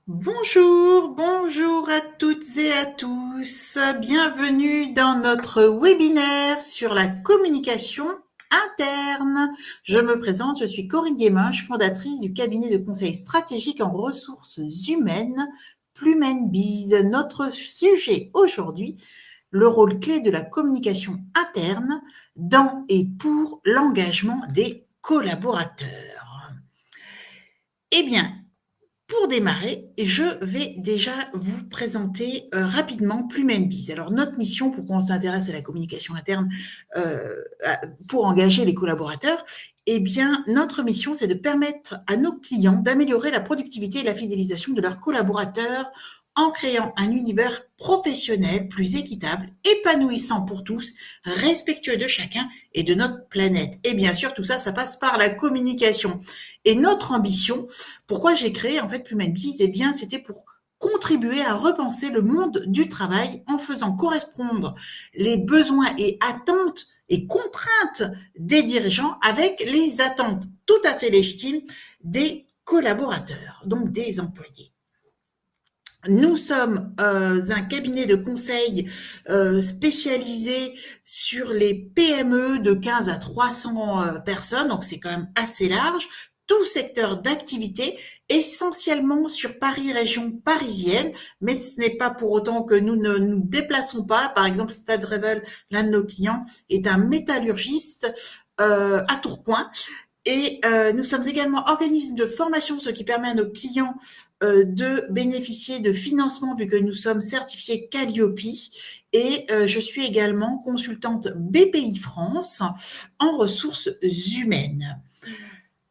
Bonjour, bonjour à toutes et à tous. Bienvenue dans notre webinaire sur la communication interne. Je me présente, je suis Corinne Guéminges, fondatrice du cabinet de conseil stratégique en ressources humaines, Plumenbiz. Notre sujet aujourd'hui, le rôle clé de la communication interne dans et pour l'engagement des collaborateurs. Eh bien, pour démarrer, je vais déjà vous présenter rapidement Plumenbiz. Alors, notre mission, pourquoi on s'intéresse à la communication interne pour engager les collaborateurs, eh bien, notre mission, c'est de permettre à nos clients d'améliorer la productivité et la fidélisation de leurs collaborateurs en créant un univers professionnel plus équitable, épanouissant pour tous, respectueux de chacun et de notre planète. Et bien sûr, tout ça, ça passe par la communication. Et notre ambition, pourquoi j'ai créé en fait Plumenbiz, eh bien, c'était pour contribuer à repenser le monde du travail en faisant correspondre les besoins et attentes et contraintes des dirigeants avec les attentes tout à fait légitimes des collaborateurs, donc des employés. Nous sommes un cabinet de conseil spécialisé sur les PME de 15 à 300 personnes, donc c'est quand même assez large, tout secteur d'activité, essentiellement sur Paris, région parisienne, mais ce n'est pas pour autant que nous ne nous déplaçons pas. Par exemple, Stade Revel, l'un de nos clients, est un métallurgiste à Tourcoing. Et nous sommes également organisme de formation, ce qui permet à nos clients de bénéficier de financement vu que nous sommes certifiés Calliope. Et je suis également consultante BPI France en ressources humaines.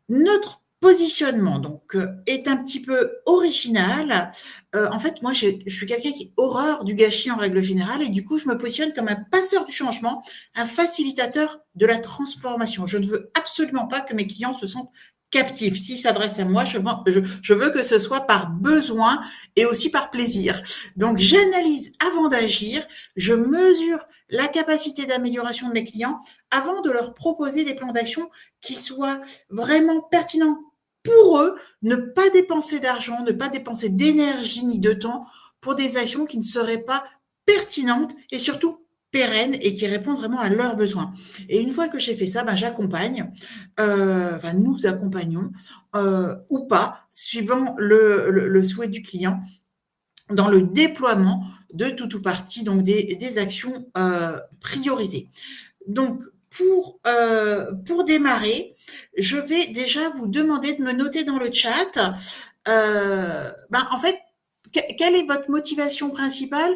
Notre positionnement donc est un petit peu original. En fait, moi, je suis quelqu'un qui a horreur du gâchis en règle générale et du coup, je me positionne comme un passeur du changement, un facilitateur de la transformation. Je ne veux absolument pas que mes clients se sentent captifs. S'ils s'adressent à moi, je veux que ce soit par besoin et aussi par plaisir. Donc, j'analyse avant d'agir, je mesure la capacité d'amélioration de mes clients avant de leur proposer des plans d'action qui soient vraiment pertinents pour eux, ne pas dépenser d'argent, ne pas dépenser d'énergie ni de temps pour des actions qui ne seraient pas pertinentes et surtout pérennes et qui répondent vraiment à leurs besoins. Et une fois que j'ai fait ça, ben, j'accompagne, nous accompagnons ou pas, suivant le souhait du client, dans le déploiement de tout ou partie donc des actions priorisées. Donc, pour démarrer, je vais déjà vous demander de me noter dans le chat, en fait, quelle est votre motivation principale?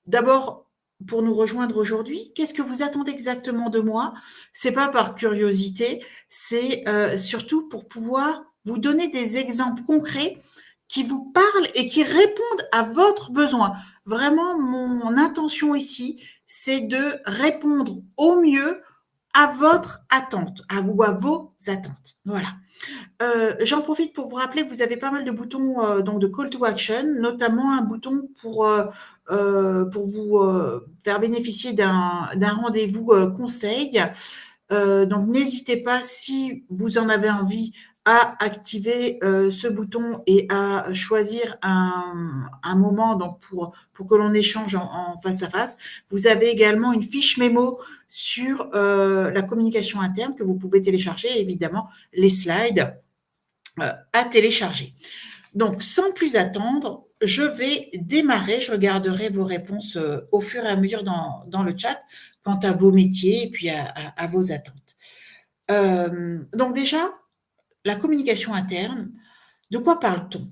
D'abord, pour nous rejoindre aujourd'hui, qu'est-ce que vous attendez exactement de moi? C'est pas par curiosité, c'est surtout pour pouvoir vous donner des exemples concrets qui vous parlent et qui répondent à votre besoin. Vraiment, mon intention ici, c'est de répondre au mieux à votre attente, à vous, à vos attentes. Voilà. J'en profite pour vous rappeler que vous avez pas mal de boutons donc de call to action, notamment un bouton pour vous faire bénéficier d'un rendez-vous conseil. Donc n'hésitez pas, si vous en avez envie, à activer ce bouton et à choisir un moment donc pour que l'on échange en face à face. Vous avez également une fiche mémo sur la communication interne que vous pouvez télécharger, et évidemment les slides à télécharger. Donc, sans plus attendre, je vais démarrer. Je regarderai vos réponses au fur et à mesure dans le chat quant à vos métiers et puis à vos attentes. Donc déjà, la communication interne, de quoi parle-t-on?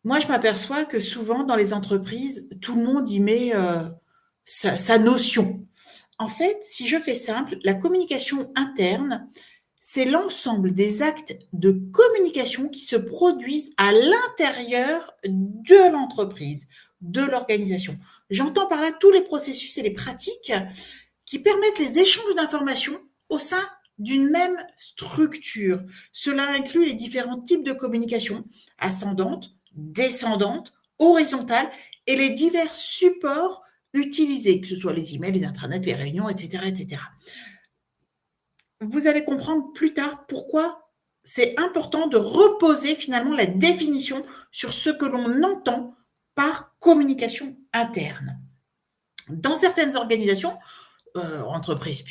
Moi, je m'aperçois que souvent dans les entreprises, tout le monde y met sa notion. En fait, si je fais simple, la communication interne, c'est l'ensemble des actes de communication qui se produisent à l'intérieur de l'entreprise, de l'organisation. J'entends par là tous les processus et les pratiques qui permettent les échanges d'informations au sein d'une même structure. Cela inclut les différents types de communication, ascendante, descendante, horizontale, et les divers supports utilisés, que ce soit les emails, les intranets, les réunions, etc., etc. Vous allez comprendre plus tard pourquoi c'est important de reposer finalement la définition sur ce que l'on entend par communication interne. Dans certaines organisations, entreprises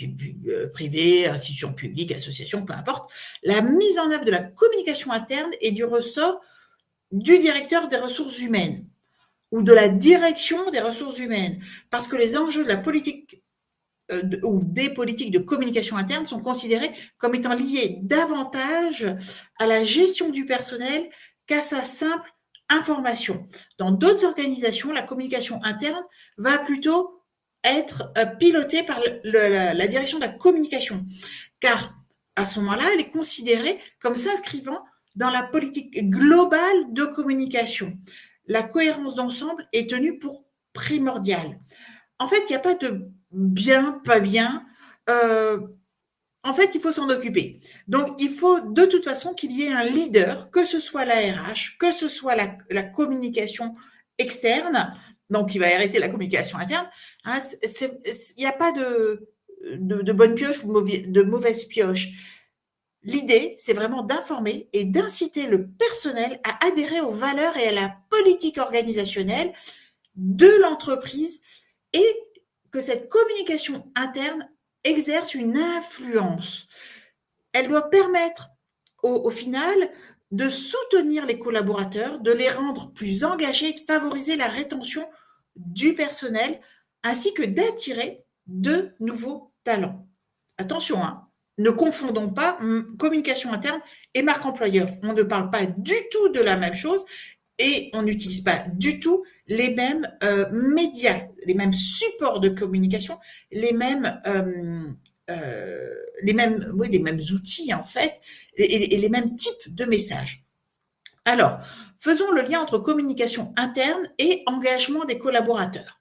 privées, institutions publiques, associations, peu importe, la mise en œuvre de la communication interne est du ressort du directeur des ressources humaines ou de la direction des ressources humaines, parce que les enjeux de la politique ou des politiques de communication interne sont considérés comme étant liés davantage à la gestion du personnel qu'à sa simple information. Dans d'autres organisations, la communication interne va plutôt être pilotée par la direction de la communication, car à ce moment-là, elle est considérée comme s'inscrivant dans la politique globale de communication. La cohérence d'ensemble est tenue pour primordiale. En fait, il n'y a pas de bien, pas bien. En fait, il faut s'en occuper. Donc, il faut de toute façon qu'il y ait un leader, que ce soit la RH, que ce soit la communication externe, donc il va arrêter la communication interne. Hein, il n'y a pas de bonne pioche ou de mauvaise pioche. L'idée, c'est vraiment d'informer et d'inciter le personnel à adhérer aux valeurs et à la politique organisationnelle de l'entreprise et que cette communication interne exerce une influence. Elle doit permettre au final de soutenir les collaborateurs, de les rendre plus engagés, de favoriser la rétention du personnel, ainsi que d'attirer de nouveaux talents. Attention, hein, ne confondons pas communication interne et marque employeur. On ne parle pas du tout de la même chose et on n'utilise pas du tout les mêmes médias, les mêmes supports de communication, les mêmes outils en fait, et les mêmes types de messages. Alors, faisons le lien entre communication interne et engagement des collaborateurs.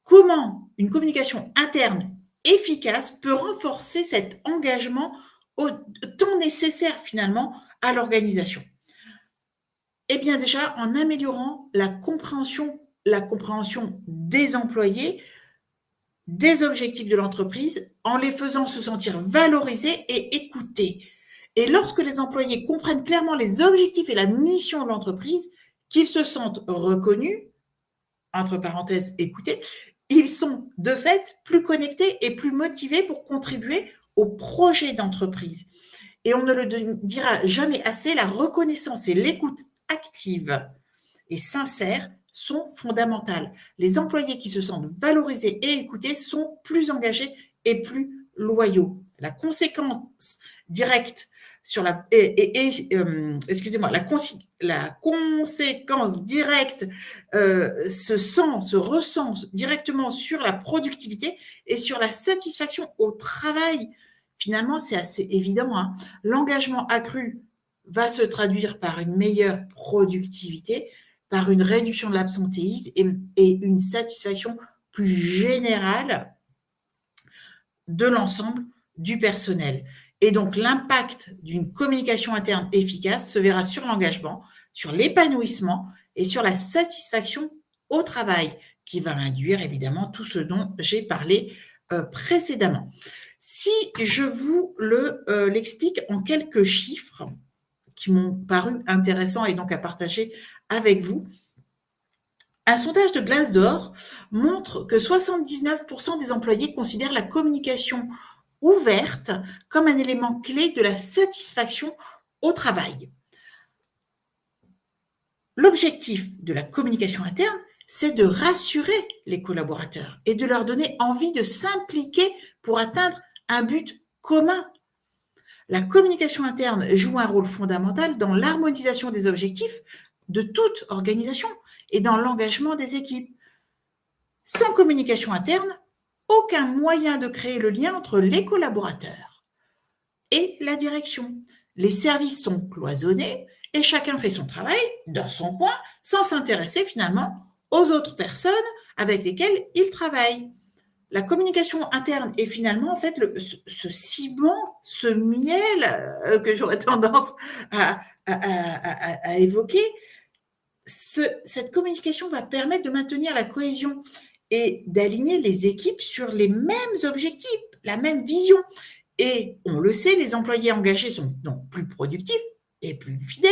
Comment une communication interne efficace peut renforcer cet engagement tant nécessaire finalement à l'organisation? Eh bien déjà, en améliorant la compréhension des employés, des objectifs de l'entreprise, en les faisant se sentir valorisés et écoutés. Et lorsque les employés comprennent clairement les objectifs et la mission de l'entreprise, qu'ils se sentent reconnus, entre parenthèses, écoutés, ils sont de fait plus connectés et plus motivés pour contribuer au projet d'entreprise. Et on ne le dira jamais assez, la reconnaissance et l'écoute active et sincère sont fondamentales. Les employés qui se sentent valorisés et écoutés sont plus engagés et plus loyaux. La conséquence directe sur la conséquence directe se ressent directement sur la productivité et sur la satisfaction au travail. Finalement, c'est assez évident, hein. L'engagement accru va se traduire par une meilleure productivité, par une réduction de l'absentéisme et une satisfaction plus générale de l'ensemble du personnel. Et donc, l'impact d'une communication interne efficace se verra sur l'engagement, sur l'épanouissement et sur la satisfaction au travail, qui va induire évidemment tout ce dont j'ai parlé précédemment. Si je vous l'explique en quelques chiffres qui m'ont paru intéressants et donc à partager avec vous, un sondage de Glassdoor montre que 79% des employés considèrent la communication ouverte comme un élément clé de la satisfaction au travail. L'objectif de la communication interne, c'est de rassurer les collaborateurs et de leur donner envie de s'impliquer pour atteindre un but commun. La communication interne joue un rôle fondamental dans l'harmonisation des objectifs de toute organisation et dans l'engagement des équipes. Sans communication interne, aucun moyen de créer le lien entre les collaborateurs et la direction. Les services sont cloisonnés et chacun fait son travail dans son coin sans s'intéresser finalement aux autres personnes avec lesquelles il travaille. La communication interne est finalement en fait ce ciment, ce miel que j'aurais tendance à évoquer. Cette communication va permettre de maintenir la cohésion, et d'aligner les équipes sur les mêmes objectifs, la même vision, et de créer un climat de confiance. Et donc, finalement, cette communication interne, elle va permettre de favoriser la rétention du personnel, de favoriser la cohésion, et de favoriser la cohésion. Et donc, finalement, cette communication interne, elle va permettre de favoriser la rétention du personnel, de favoriser la cohésion, et de favoriser la cohésion. Et donc, finalement, cette communication interne, elle va permettre de favoriser la rétention du personnel, de favoriser la cohésion, et de favoriser la cohésion. Et on le sait, les employés engagés sont donc plus productifs et plus fidèles.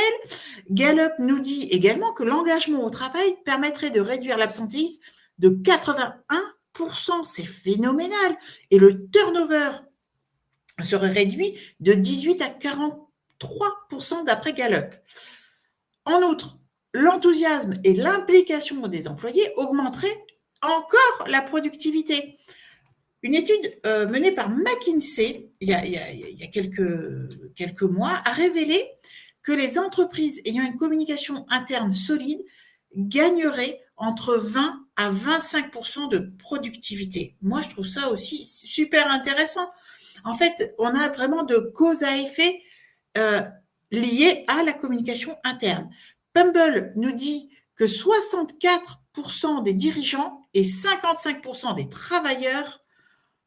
Gallup nous dit également que l'engagement au travail permettrait de réduire l'absentéisme de 81%. C'est phénoménal. Et le turnover serait réduit de 18 à 43% d'après Gallup. En outre, l'enthousiasme et l'implication des employés augmenteraient encore la productivité. Une étude menée par McKinsey il y a quelques mois a révélé que les entreprises ayant une communication interne solide gagneraient entre 20 à 25% de productivité. Moi, je trouve ça aussi super intéressant. En fait, on a vraiment de cause à effet liées à la communication interne. Pumble nous dit que 64% des dirigeants et 55% des travailleurs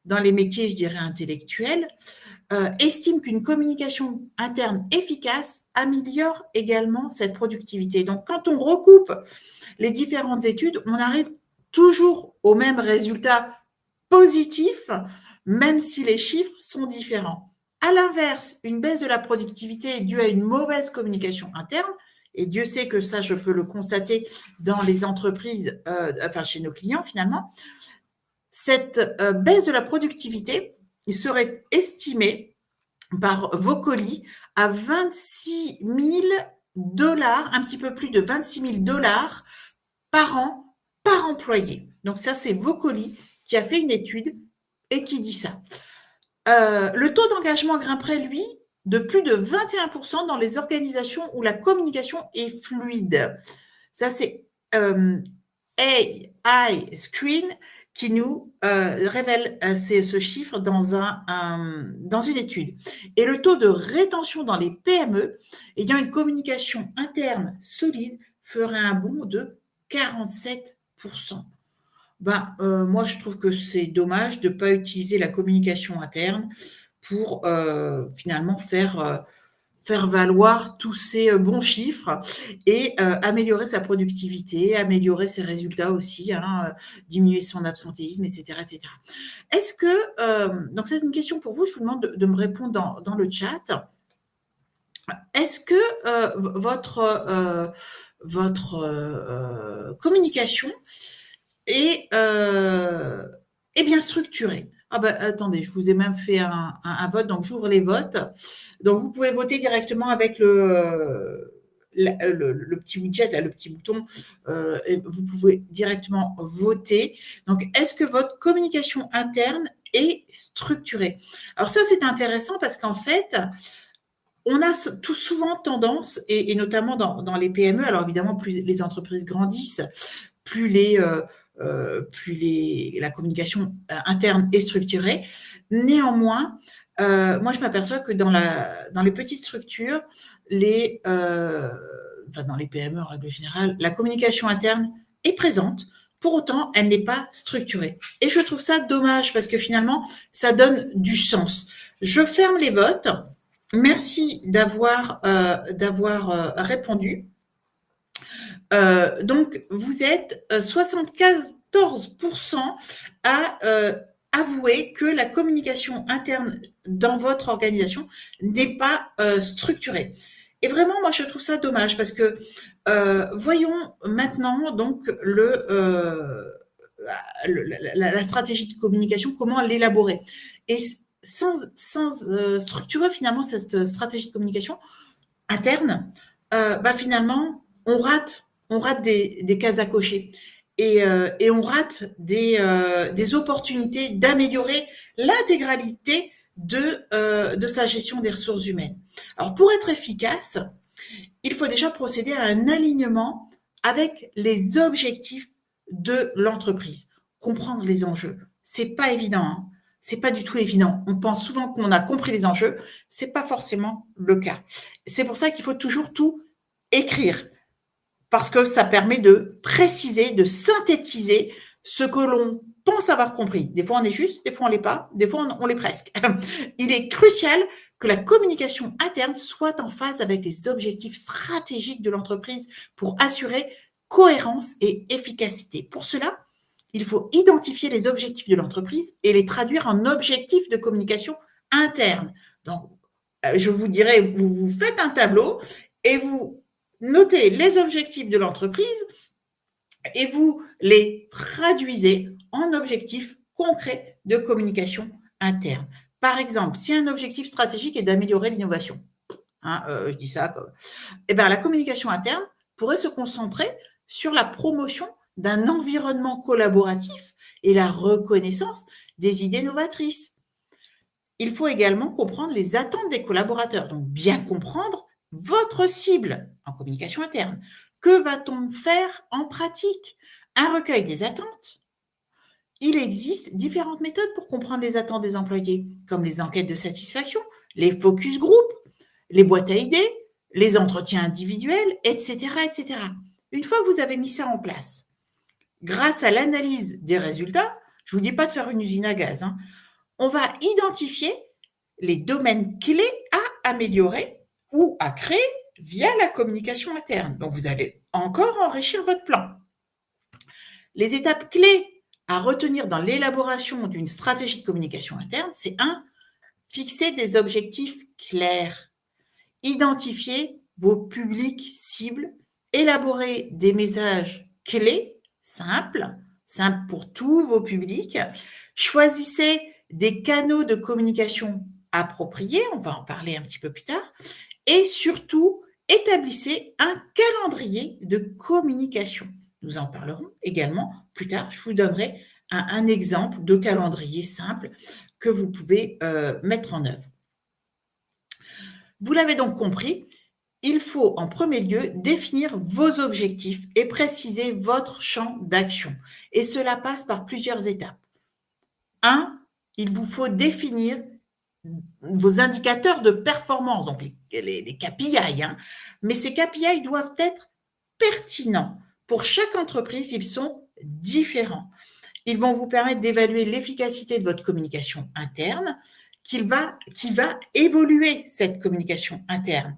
dans les métiers, je dirais, intellectuels, estiment qu'une communication interne efficace améliore également cette productivité. Donc, quand on recoupe les différentes études, on arrive toujours au même résultat positif, même si les chiffres sont différents. À l'inverse, une baisse de la productivité est due à une mauvaise communication interne, et Dieu sait que ça, je peux le constater dans les entreprises, enfin chez nos clients finalement. Cette baisse de la productivité serait estimée par Vocoli à 26 000 $, un petit peu plus de 26 000 $ par an par employé. Donc ça, c'est Vocoli qui a fait une étude et qui dit ça. Le taux d'engagement grimperait, lui, de plus de 21% dans les organisations où la communication est fluide. Ça, c'est AI Screen qui nous révèle ce chiffre dans une étude. Et le taux de rétention dans les PME ayant une communication interne solide ferait un bond de 47%. Moi, je trouve que c'est dommage de ne pas utiliser la communication interne pour finalement faire valoir tous ces bons chiffres et améliorer sa productivité, améliorer ses résultats aussi, diminuer son absentéisme, etc. etc. Est-ce que, donc c'est une question pour vous, je vous demande de me répondre dans le chat. Est-ce que votre communication est bien structurée? Attendez, je vous ai même fait un vote, donc j'ouvre les votes. Donc, vous pouvez voter directement avec le petit widget, là, le petit bouton. Et vous pouvez directement voter. Donc, est-ce que votre communication interne est structurée? Alors ça, c'est intéressant parce qu'en fait, on a tout souvent tendance, et notamment dans les PME, alors évidemment, plus les entreprises grandissent, plus la communication interne est structurée. Néanmoins, moi, je m'aperçois que dans les petites structures, dans les PME en règle générale, la communication interne est présente. Pour autant, elle n'est pas structurée. Et je trouve ça dommage parce que finalement, ça donne du sens. Je ferme les votes. Merci d'avoir répondu. Donc, vous êtes 74% à avouer que la communication interne dans votre organisation n'est pas structurée. Et vraiment, moi, je trouve ça dommage parce que voyons maintenant donc la stratégie de communication, comment l'élaborer. Et sans structurer finalement cette stratégie de communication interne, finalement, on rate des cases à cocher et on rate des opportunités d'améliorer l'intégralité de sa gestion des ressources humaines. Alors, pour être efficace, il faut déjà procéder à un alignement avec les objectifs de l'entreprise. Comprendre les enjeux, c'est pas évident, hein. C'est pas du tout évident. On pense souvent qu'on a compris les enjeux, c'est pas forcément le cas. C'est pour ça qu'il faut toujours tout écrire, parce que ça permet de préciser, de synthétiser ce que l'on pense avoir compris. Des fois, on est juste, des fois, on l'est pas, des fois, on l'est presque. Il est crucial que la communication interne soit en phase avec les objectifs stratégiques de l'entreprise pour assurer cohérence et efficacité. Pour cela, il faut identifier les objectifs de l'entreprise et les traduire en objectifs de communication interne. Donc, je vous dirais, vous faites un tableau et vous notez les objectifs de l'entreprise et vous les traduisez en objectifs concrets de communication interne. Par exemple, si un objectif stratégique est d'améliorer l'innovation, je dis ça, la communication interne pourrait se concentrer sur la promotion d'un environnement collaboratif et la reconnaissance des idées novatrices. Il faut également comprendre les attentes des collaborateurs, donc bien comprendre votre cible en communication interne. Que va-t-on faire en pratique? Un recueil des attentes. Il existe différentes méthodes pour comprendre les attentes des employés, comme les enquêtes de satisfaction, les focus group, les boîtes à idées, les entretiens individuels, etc., etc. Une fois que vous avez mis ça en place, grâce à l'analyse des résultats, je ne vous dis pas de faire une usine à gaz, on va identifier les domaines clés à améliorer ou à créer via la communication interne. Donc, vous allez encore enrichir votre plan. Les étapes clés à retenir dans l'élaboration d'une stratégie de communication interne, c'est 1. Fixer des objectifs clairs. Identifier vos publics cibles. Élaborer des messages clés, simples pour tous vos publics. Choisissez des canaux de communication appropriés, on va en parler un petit peu plus tard. Et surtout, établissez un calendrier de communication. Nous en parlerons également plus tard. Je vous donnerai un exemple de calendrier simple que vous pouvez mettre en œuvre. Vous l'avez donc compris, il faut en premier lieu définir vos objectifs et préciser votre champ d'action. Et cela passe par plusieurs étapes. 1, il vous faut définir vos indicateurs de performance, donc les KPI. Mais ces KPI doivent être pertinents. Pour chaque entreprise, ils sont différents. Ils vont vous permettre d'évaluer l'efficacité de votre communication interne, qui va évoluer cette communication interne.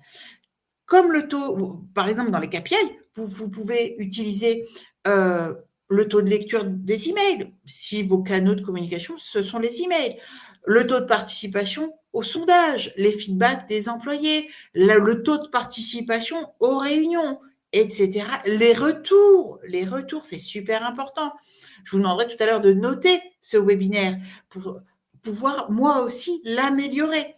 Comme le taux, par exemple dans les KPI, vous pouvez utiliser le taux de lecture des emails, si vos canaux de communication, ce sont les emails, le taux de participation au sondage, les feedbacks des employés, le taux de participation aux réunions, etc. Les retours, c'est super important. Je vous demanderai tout à l'heure de noter ce webinaire pour pouvoir, moi aussi, l'améliorer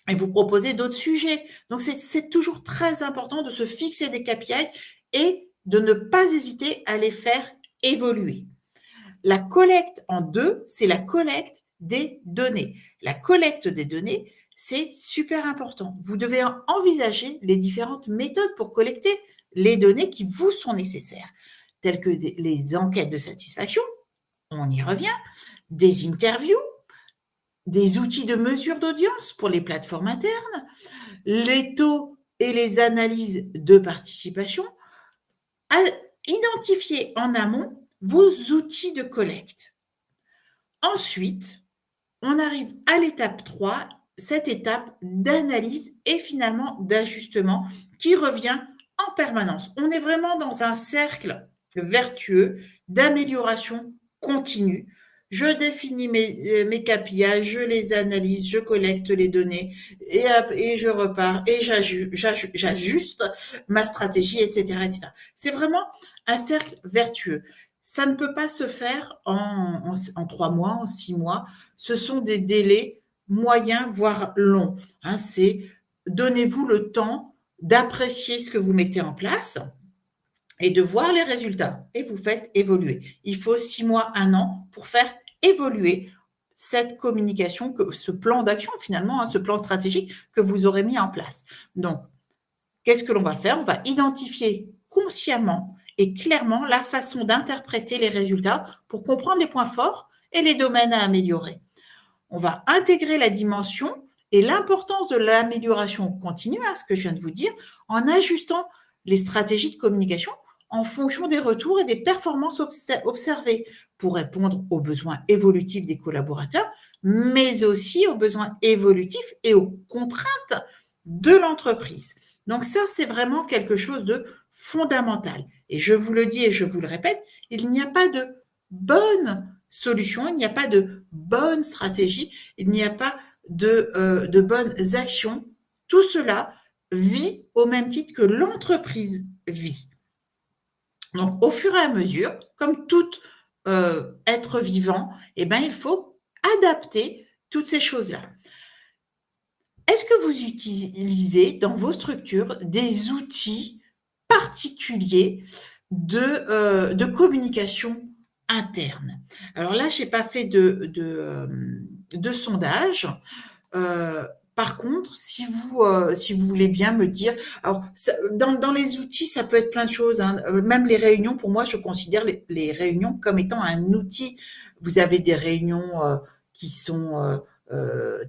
et vous proposer d'autres sujets. Donc, c'est toujours très important de se fixer des KPI et de ne pas hésiter à les faire évoluer. La collecte en 2, c'est la collecte des données. La collecte des données, c'est super important. Vous devez envisager les différentes méthodes pour collecter les données qui vous sont nécessaires, telles que les enquêtes de satisfaction, on y revient, des interviews, des outils de mesure d'audience pour les plateformes internes, les taux et les analyses de participation. Identifiez en amont vos outils de collecte. Ensuite, on arrive à l'étape 3, cette étape d'analyse et finalement d'ajustement qui revient en permanence. On est vraiment dans un cercle vertueux d'amélioration continue. Je définis mes KPI, je les analyse, je collecte les données et je repars et j'ajuste ma stratégie, etc., etc. C'est vraiment un cercle vertueux. Ça ne peut pas se faire en 3 mois, en 6 mois. Ce sont des délais moyens, voire longs. C'est donnez-vous le temps d'apprécier ce que vous mettez en place et de voir les résultats. Et vous faites évoluer. Il faut 6 mois, 1 an pour faire évoluer cette communication, ce plan d'action finalement, ce plan stratégique que vous aurez mis en place. Donc, qu'est-ce que l'on va faire? On va identifier consciemment et clairement la façon d'interpréter les résultats pour comprendre les points forts et les domaines à améliorer. On va intégrer la dimension et l'importance de l'amélioration continue, ce que je viens de vous dire, en ajustant les stratégies de communication en fonction des retours et des performances observées pour répondre aux besoins évolutifs des collaborateurs, mais aussi aux besoins évolutifs et aux contraintes de l'entreprise. Donc ça, c'est vraiment quelque chose de fondamental. Et je vous le dis et je vous le répète, il n'y a pas de bonne solution, il n'y a pas de bonne stratégie, il n'y a pas de bonnes actions, tout cela vit au même titre que l'entreprise vit. Donc, au fur et à mesure, comme tout être vivant, eh ben, il faut adapter toutes ces choses-là. Est-ce que vous utilisez dans vos structures des outils particuliers de communication interne? Alors là, je n'ai pas fait de sondage. Par contre, si vous voulez bien me dire, alors dans les outils, ça peut être plein de choses, hein. Même les réunions, pour moi, je considère les réunions comme étant un outil. Vous avez des réunions qui sont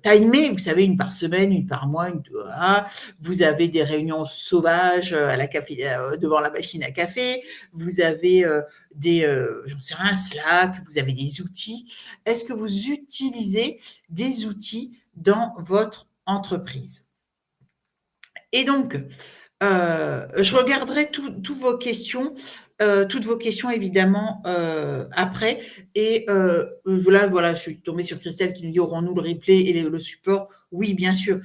timées, vous savez, une par semaine, une par mois, voilà. Vous avez des réunions sauvages à la café, devant la machine à café. Vous avez j'en sais rien, Slack. Vous avez des outils. Est-ce que vous utilisez des outils dans votre entreprise? Et donc, je regarderai toutes vos questions évidemment après. Et voilà, je suis tombée sur Christelle qui nous dit: aurons-nous le replay et le support? Oui, bien sûr.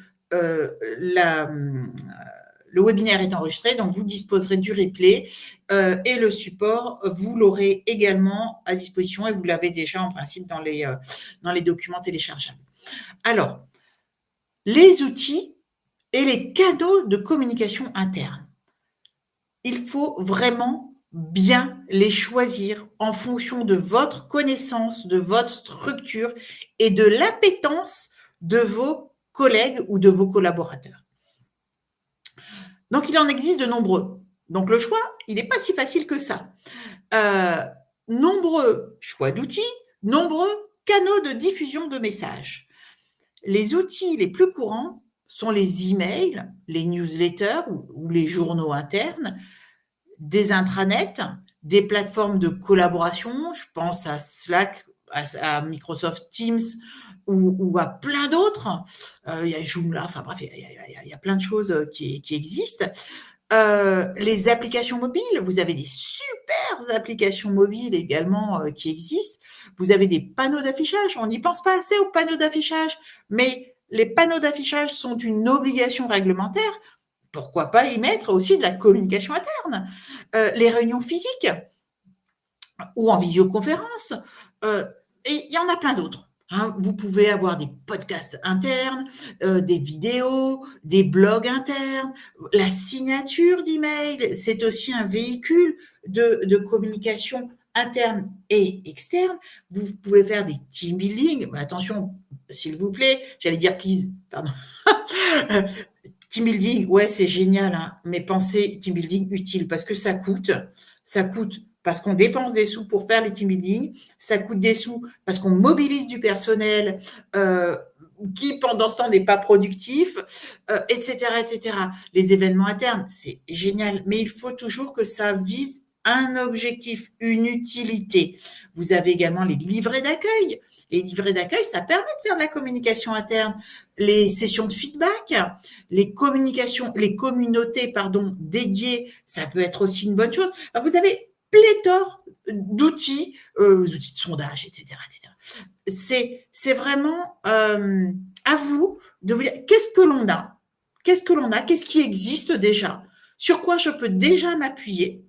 Le webinaire est enregistré, donc vous disposerez du replay et le support, vous l'aurez également à disposition et vous l'avez déjà en principe dans les documents téléchargeables. Alors, les outils et les canaux de communication interne. Il faut vraiment bien les choisir en fonction de votre connaissance, de votre structure et de l'appétence de vos collègues ou de vos collaborateurs. Donc, il en existe de nombreux. Donc, le choix, il n'est pas si facile que ça. Nombreux choix d'outils, nombreux canaux de diffusion de messages. Les outils les plus courants sont les emails, les newsletters ou les journaux internes, des intranets, des plateformes de collaboration, je pense à Slack, à Microsoft Teams ou à plein d'autres. Il y a Joomla, enfin bref, il y a plein de choses qui existent. Les applications mobiles, vous avez des super applications mobiles également qui existent. Vous avez des panneaux d'affichage. On n'y pense pas assez aux panneaux d'affichage, mais les panneaux d'affichage sont une obligation réglementaire. Pourquoi pas y mettre aussi de la communication interne? Les réunions physiques ou en visioconférence. Et il y en a plein d'autres. Hein. Vous pouvez avoir des podcasts internes, des vidéos, des blogs internes, la signature d'email, c'est aussi un véhicule de communication interne et externe. Vous pouvez faire des team building. Mais attention, s'il vous plaît, j'allais dire please, pardon. Team building, ouais, c'est génial, hein, mais pensez team building utile parce que ça coûte parce qu'on dépense des sous pour faire les team building, ça coûte des sous parce qu'on mobilise du personnel qui pendant ce temps n'est pas productif, etc., etc. Les événements internes, c'est génial, mais il faut toujours que ça vise un objectif, une utilité. Vous avez également les livrets d'accueil. Les livrets d'accueil, ça permet de faire de la communication interne. Les sessions de feedback, les communautés dédiées, ça peut être aussi une bonne chose. Alors, vous avez pléthore d'outils, de sondage, etc., etc. C'est vraiment à vous de vous dire qu'est-ce que l'on a, qu'est-ce qui existe déjà, sur quoi je peux déjà m'appuyer,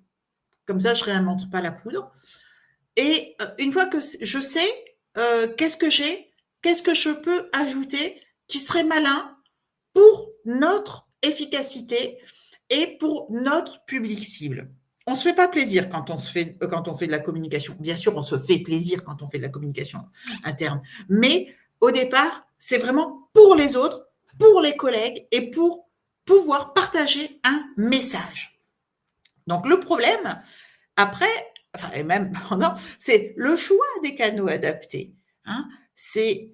comme ça je réinvente pas la poudre. Et une fois que je sais qu'est-ce que j'ai, qu'est-ce que je peux ajouter qui serait malin pour notre efficacité et pour notre public cible. On se fait pas plaisir quand on fait de la communication. Bien sûr, on se fait plaisir quand on fait de la communication interne. Mais au départ, c'est vraiment pour les autres, pour les collègues et pour pouvoir partager un message. Donc, le problème, après, enfin, et même pendant, c'est le choix des canaux adaptés. Hein. C'est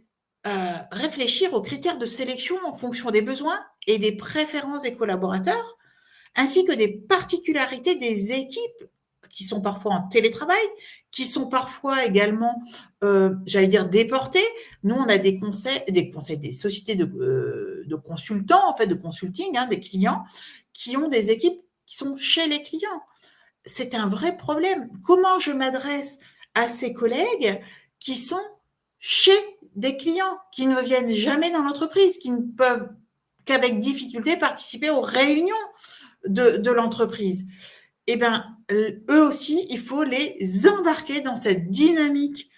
réfléchir aux critères de sélection en fonction des besoins et des préférences des collaborateurs, ainsi que des particularités des équipes qui sont parfois en télétravail, qui sont parfois également, j'allais dire, déportées. Nous, on a des sociétés de consultants, en fait, de consulting, hein, des clients, qui ont des équipes qui sont chez les clients. C'est un vrai problème. Comment je m'adresse à ces collègues qui sont chez des clients qui ne viennent jamais dans l'entreprise, qui ne peuvent qu'avec difficulté participer aux réunions de l'entreprise. Eh bien, eux aussi, il faut les embarquer dans cette dynamique,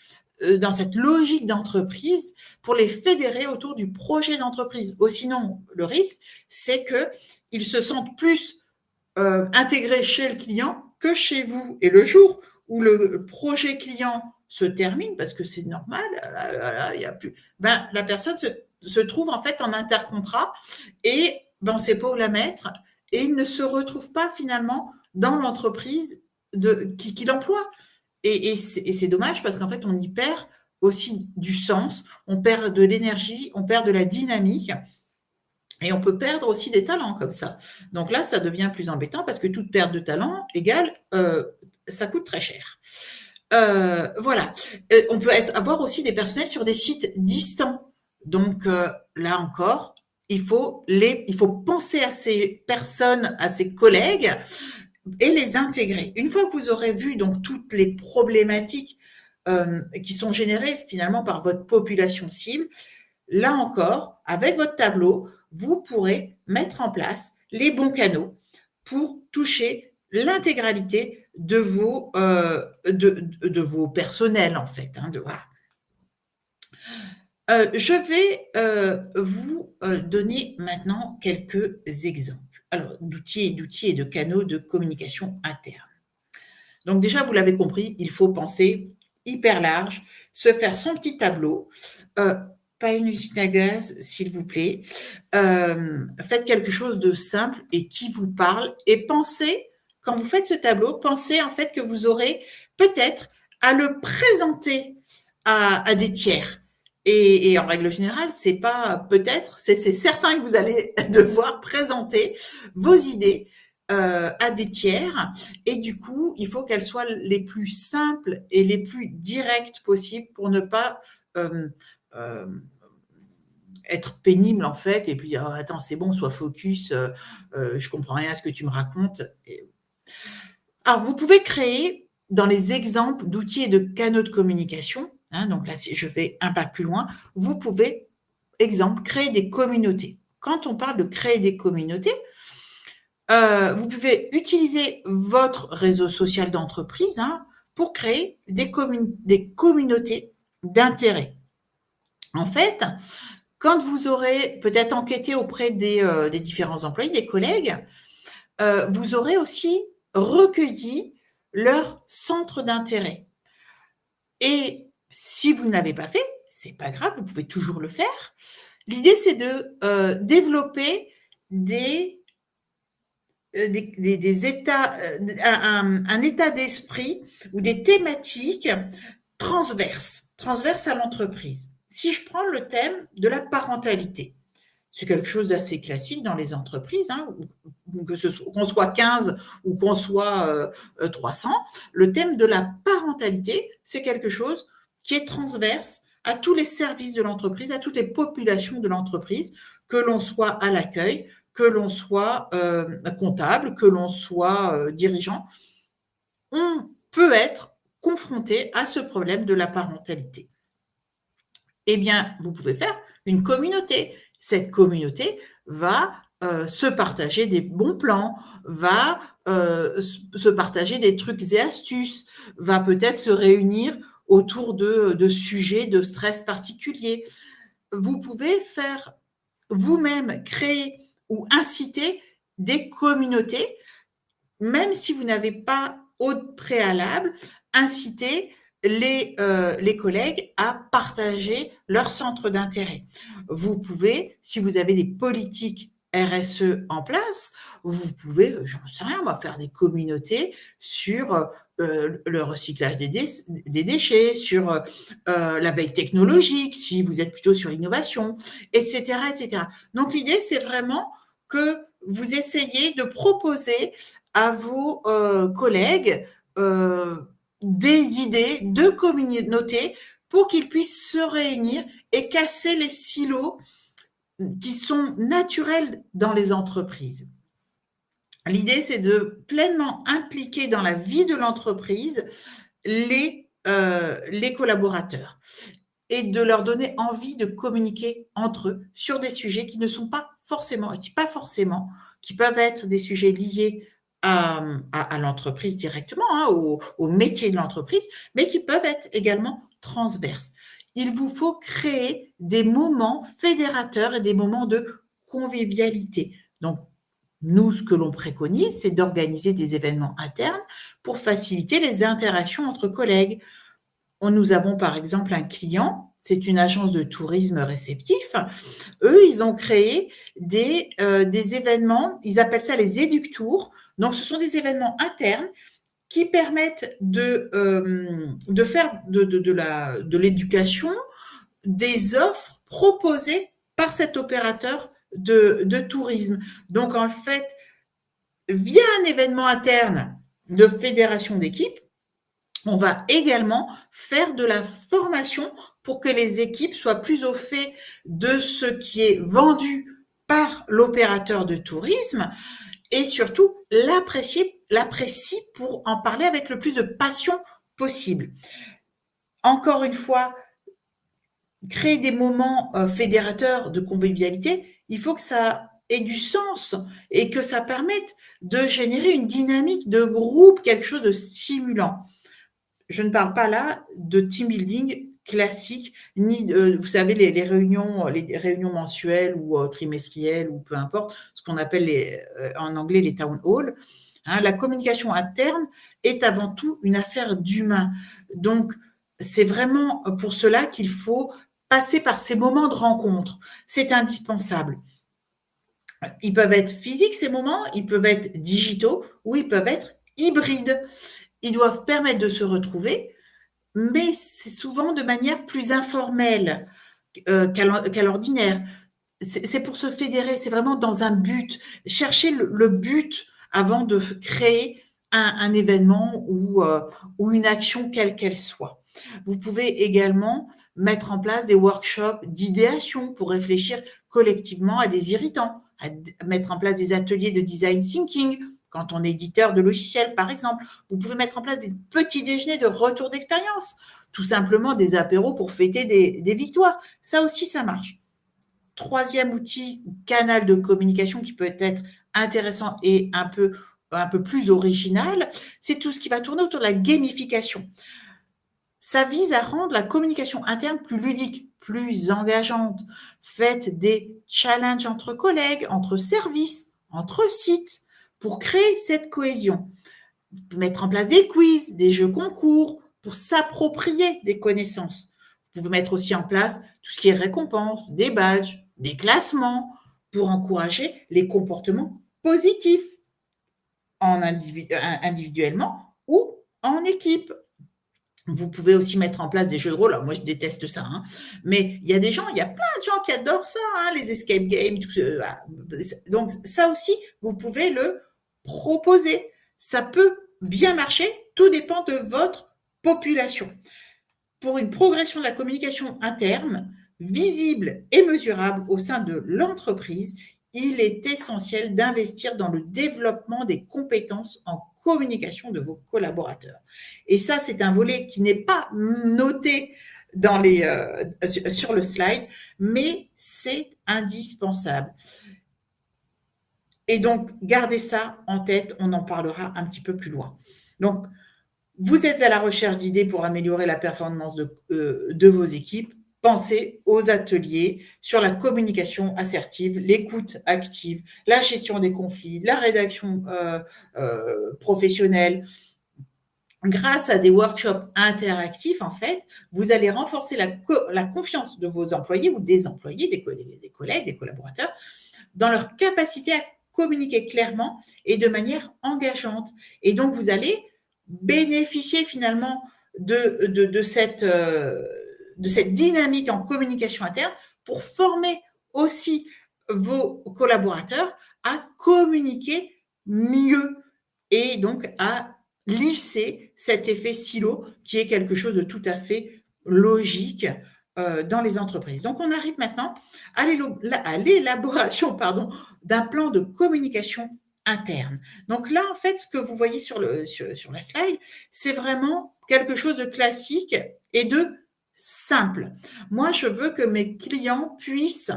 dans cette logique d'entreprise pour les fédérer autour du projet d'entreprise. Sinon, le risque, c'est qu'ils se sentent plus intégrés chez le client que chez vous. Et le jour où le projet client se termine, parce que c'est normal, il y a plus, ben, la personne se trouve en fait en intercontrat et ben, on ne sait pas où la mettre et il ne se retrouve pas finalement dans l'entreprise qui l'emploie. Et c'est dommage parce qu'en fait, on y perd aussi du sens, on perd de l'énergie, on perd de la dynamique et on peut perdre aussi des talents comme ça. Donc là, ça devient plus embêtant parce que toute perte de talent égale, ça coûte très cher. Voilà. On peut avoir aussi des personnels sur des sites distants. Donc là encore, il faut penser à ces personnes, à ces collègues et les intégrer. Une fois que vous aurez vu donc toutes les problématiques qui sont générées finalement par votre population cible, là encore, avec votre tableau, vous pourrez mettre en place les bons canaux pour toucher l'intégralité de vos personnels en fait. Voilà. Je vais vous donner maintenant quelques exemples. Alors, d'outils et de canaux de communication interne. Donc déjà, vous l'avez compris, il faut penser hyper large, se faire son petit tableau. Pas une usine à gaz, s'il vous plaît. Faites quelque chose de simple et qui vous parle. Et pensez, quand vous faites ce tableau, pensez en fait que vous aurez peut-être à le présenter à des tiers. Et en règle générale, c'est pas peut-être, c'est certain que vous allez devoir présenter vos idées à des tiers. Et du coup, il faut qu'elles soient les plus simples et les plus directes possibles pour ne pas être pénible en fait et puis dire oh, attends c'est bon sois focus je comprends rien à ce que tu me racontes. Alors vous pouvez créer dans les exemples d'outils et de canaux de communication, donc là je vais un pas plus loin, vous pouvez exemple créer des communautés. Quand on parle de créer des communautés, vous pouvez utiliser votre réseau social d'entreprise pour créer des communautés d'intérêt. En fait, quand vous aurez peut-être enquêté auprès des différents employés, des collègues, vous aurez aussi recueilli leur centre d'intérêt. Et si vous ne l'avez pas fait, c'est pas grave, vous pouvez toujours le faire. L'idée, c'est de développer des états, un état d'esprit ou des thématiques transverses à l'entreprise. Si je prends le thème de la parentalité, c'est quelque chose d'assez classique dans les entreprises, qu'on soit 15 ou qu'on soit 300. Le thème de la parentalité, c'est quelque chose qui est transverse à tous les services de l'entreprise, à toutes les populations de l'entreprise, que l'on soit à l'accueil, que l'on soit comptable, que l'on soit dirigeant. On peut être confronté à ce problème de la parentalité. Eh bien, vous pouvez faire une communauté. Cette communauté va se partager des bons plans, va se partager des trucs et astuces, va peut-être se réunir autour de sujets de stress particuliers. Vous pouvez faire vous-même créer ou inciter des communautés, même si vous n'avez pas au préalable incité les collègues à partager leur centre d'intérêt. Vous pouvez, si vous avez des politiques RSE en place, vous pouvez, j'en sais rien, faire des communautés sur le recyclage des déchets, sur la veille technologique, si vous êtes plutôt sur l'innovation, etc., etc. Donc l'idée, c'est vraiment que vous essayez de proposer à vos collègues des idées de communauté pour qu'ils puissent se réunir et casser les silos qui sont naturels dans les entreprises. L'idée, c'est de pleinement impliquer dans la vie de l'entreprise les collaborateurs. et de leur donner envie de communiquer entre eux sur des sujets qui ne sont pas forcément, qui peuvent être des sujets liés à l'entreprise directement, hein, au métier de l'entreprise, mais qui peuvent être également transverses. Il vous faut créer des moments fédérateurs et des moments de convivialité. Donc, nous, ce que l'on préconise, c'est d'organiser des événements internes pour faciliter les interactions entre collègues. Nous avons par exemple un client, c'est une agence de tourisme réceptif. Eux, ils ont créé des événements, ils appellent ça les éductours. Donc, ce sont des événements internes qui permettent de faire de l'éducation, des offres proposées par cet opérateur de tourisme. Donc, en fait, via un événement interne de fédération d'équipes, on va également faire de la formation pour que les équipes soient plus au fait de ce qui est vendu par l'opérateur de tourisme et surtout l'apprécient pour en parler avec le plus de passion possible. Encore une fois, créer des moments fédérateurs de convivialité, il faut que ça ait du sens et que ça permette de générer une dynamique de groupe, quelque chose de stimulant. Je ne parle pas là de team building classique, ni de, vous savez, les réunions mensuelles ou trimestrielles ou peu importe, ce qu'on appelle en anglais les town halls. Hein, la communication interne est avant tout une affaire d'humain. Donc, c'est vraiment pour cela qu'il faut passer par ces moments de rencontre. C'est indispensable. Ils peuvent être physiques, ces moments, ils peuvent être digitaux ou ils peuvent être hybrides. Ils doivent permettre de se retrouver, mais c'est souvent de manière plus informelle qu'à l'ordinaire. C'est pour se fédérer, c'est vraiment dans un but. Chercher le but avant de créer un événement ou une action quelle qu'elle soit. Vous pouvez également mettre en place des workshops d'idéation pour réfléchir collectivement à des irritants, à mettre en place des ateliers de design thinking quand on est éditeur de logiciels, par exemple. Vous pouvez mettre en place des petits déjeuners de retour d'expérience, tout simplement des apéros pour fêter des victoires. Ça aussi, ça marche. Troisième outil, canal de communication qui peut être intéressant et un peu plus original, c'est tout ce qui va tourner autour de la gamification. Ça vise à rendre la communication interne plus ludique, plus engageante. Faites des challenges entre collègues, entre services, entre sites pour créer cette cohésion. Mettre en place des quiz, des jeux concours pour s'approprier des connaissances. Vous pouvez mettre aussi en place tout ce qui est récompense, des badges, des classements pour encourager les comportements positifs individuellement ou en équipe. Vous pouvez aussi mettre en place des jeux de rôle. Alors moi, je déteste ça, hein, mais il y a plein de gens qui adorent ça, hein, les escape games. Donc ça aussi, vous pouvez le proposer. Ça peut bien marcher, tout dépend de votre population. Pour une progression de la communication interne, visible et mesurable au sein de l'entreprise, il est essentiel d'investir dans le développement des compétences en communication de vos collaborateurs. Et ça, c'est un volet qui n'est pas noté sur le slide, mais c'est indispensable. Et donc, gardez ça en tête, on en parlera un petit peu plus loin. Donc, vous êtes à la recherche d'idées pour améliorer la performance de vos équipes. Pensez aux ateliers sur la communication assertive, l'écoute active, la gestion des conflits, la rédaction professionnelle. Grâce à des workshops interactifs, en fait, vous allez renforcer la confiance de vos employés ou des employés, des collègues, des collaborateurs, dans leur capacité à communiquer clairement et de manière engageante. Et donc, vous allez bénéficier finalement de cette dynamique en communication interne pour former aussi vos collaborateurs à communiquer mieux et donc à lisser cet effet silo qui est quelque chose de tout à fait logique dans les entreprises. Donc, on arrive maintenant à l'élaboration d'un plan de communication interne. Donc là, en fait, ce que vous voyez sur la slide, c'est vraiment quelque chose de classique et de simple. Moi, je veux que mes clients puissent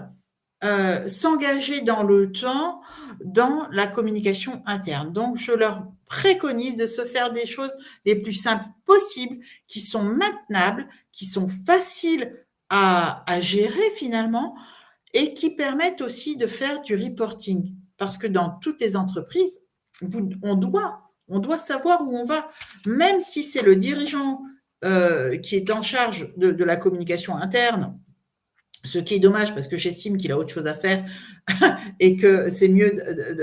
s'engager dans le temps dans la communication interne. Donc, je leur préconise de se faire des choses les plus simples possibles, qui sont maintenables, qui sont faciles à gérer finalement et qui permettent aussi de faire du reporting. Parce que dans toutes les entreprises, on doit savoir où on va, même si c'est le dirigeant qui est en charge de la communication interne, ce qui est dommage parce que j'estime qu'il a autre chose à faire et que c'est mieux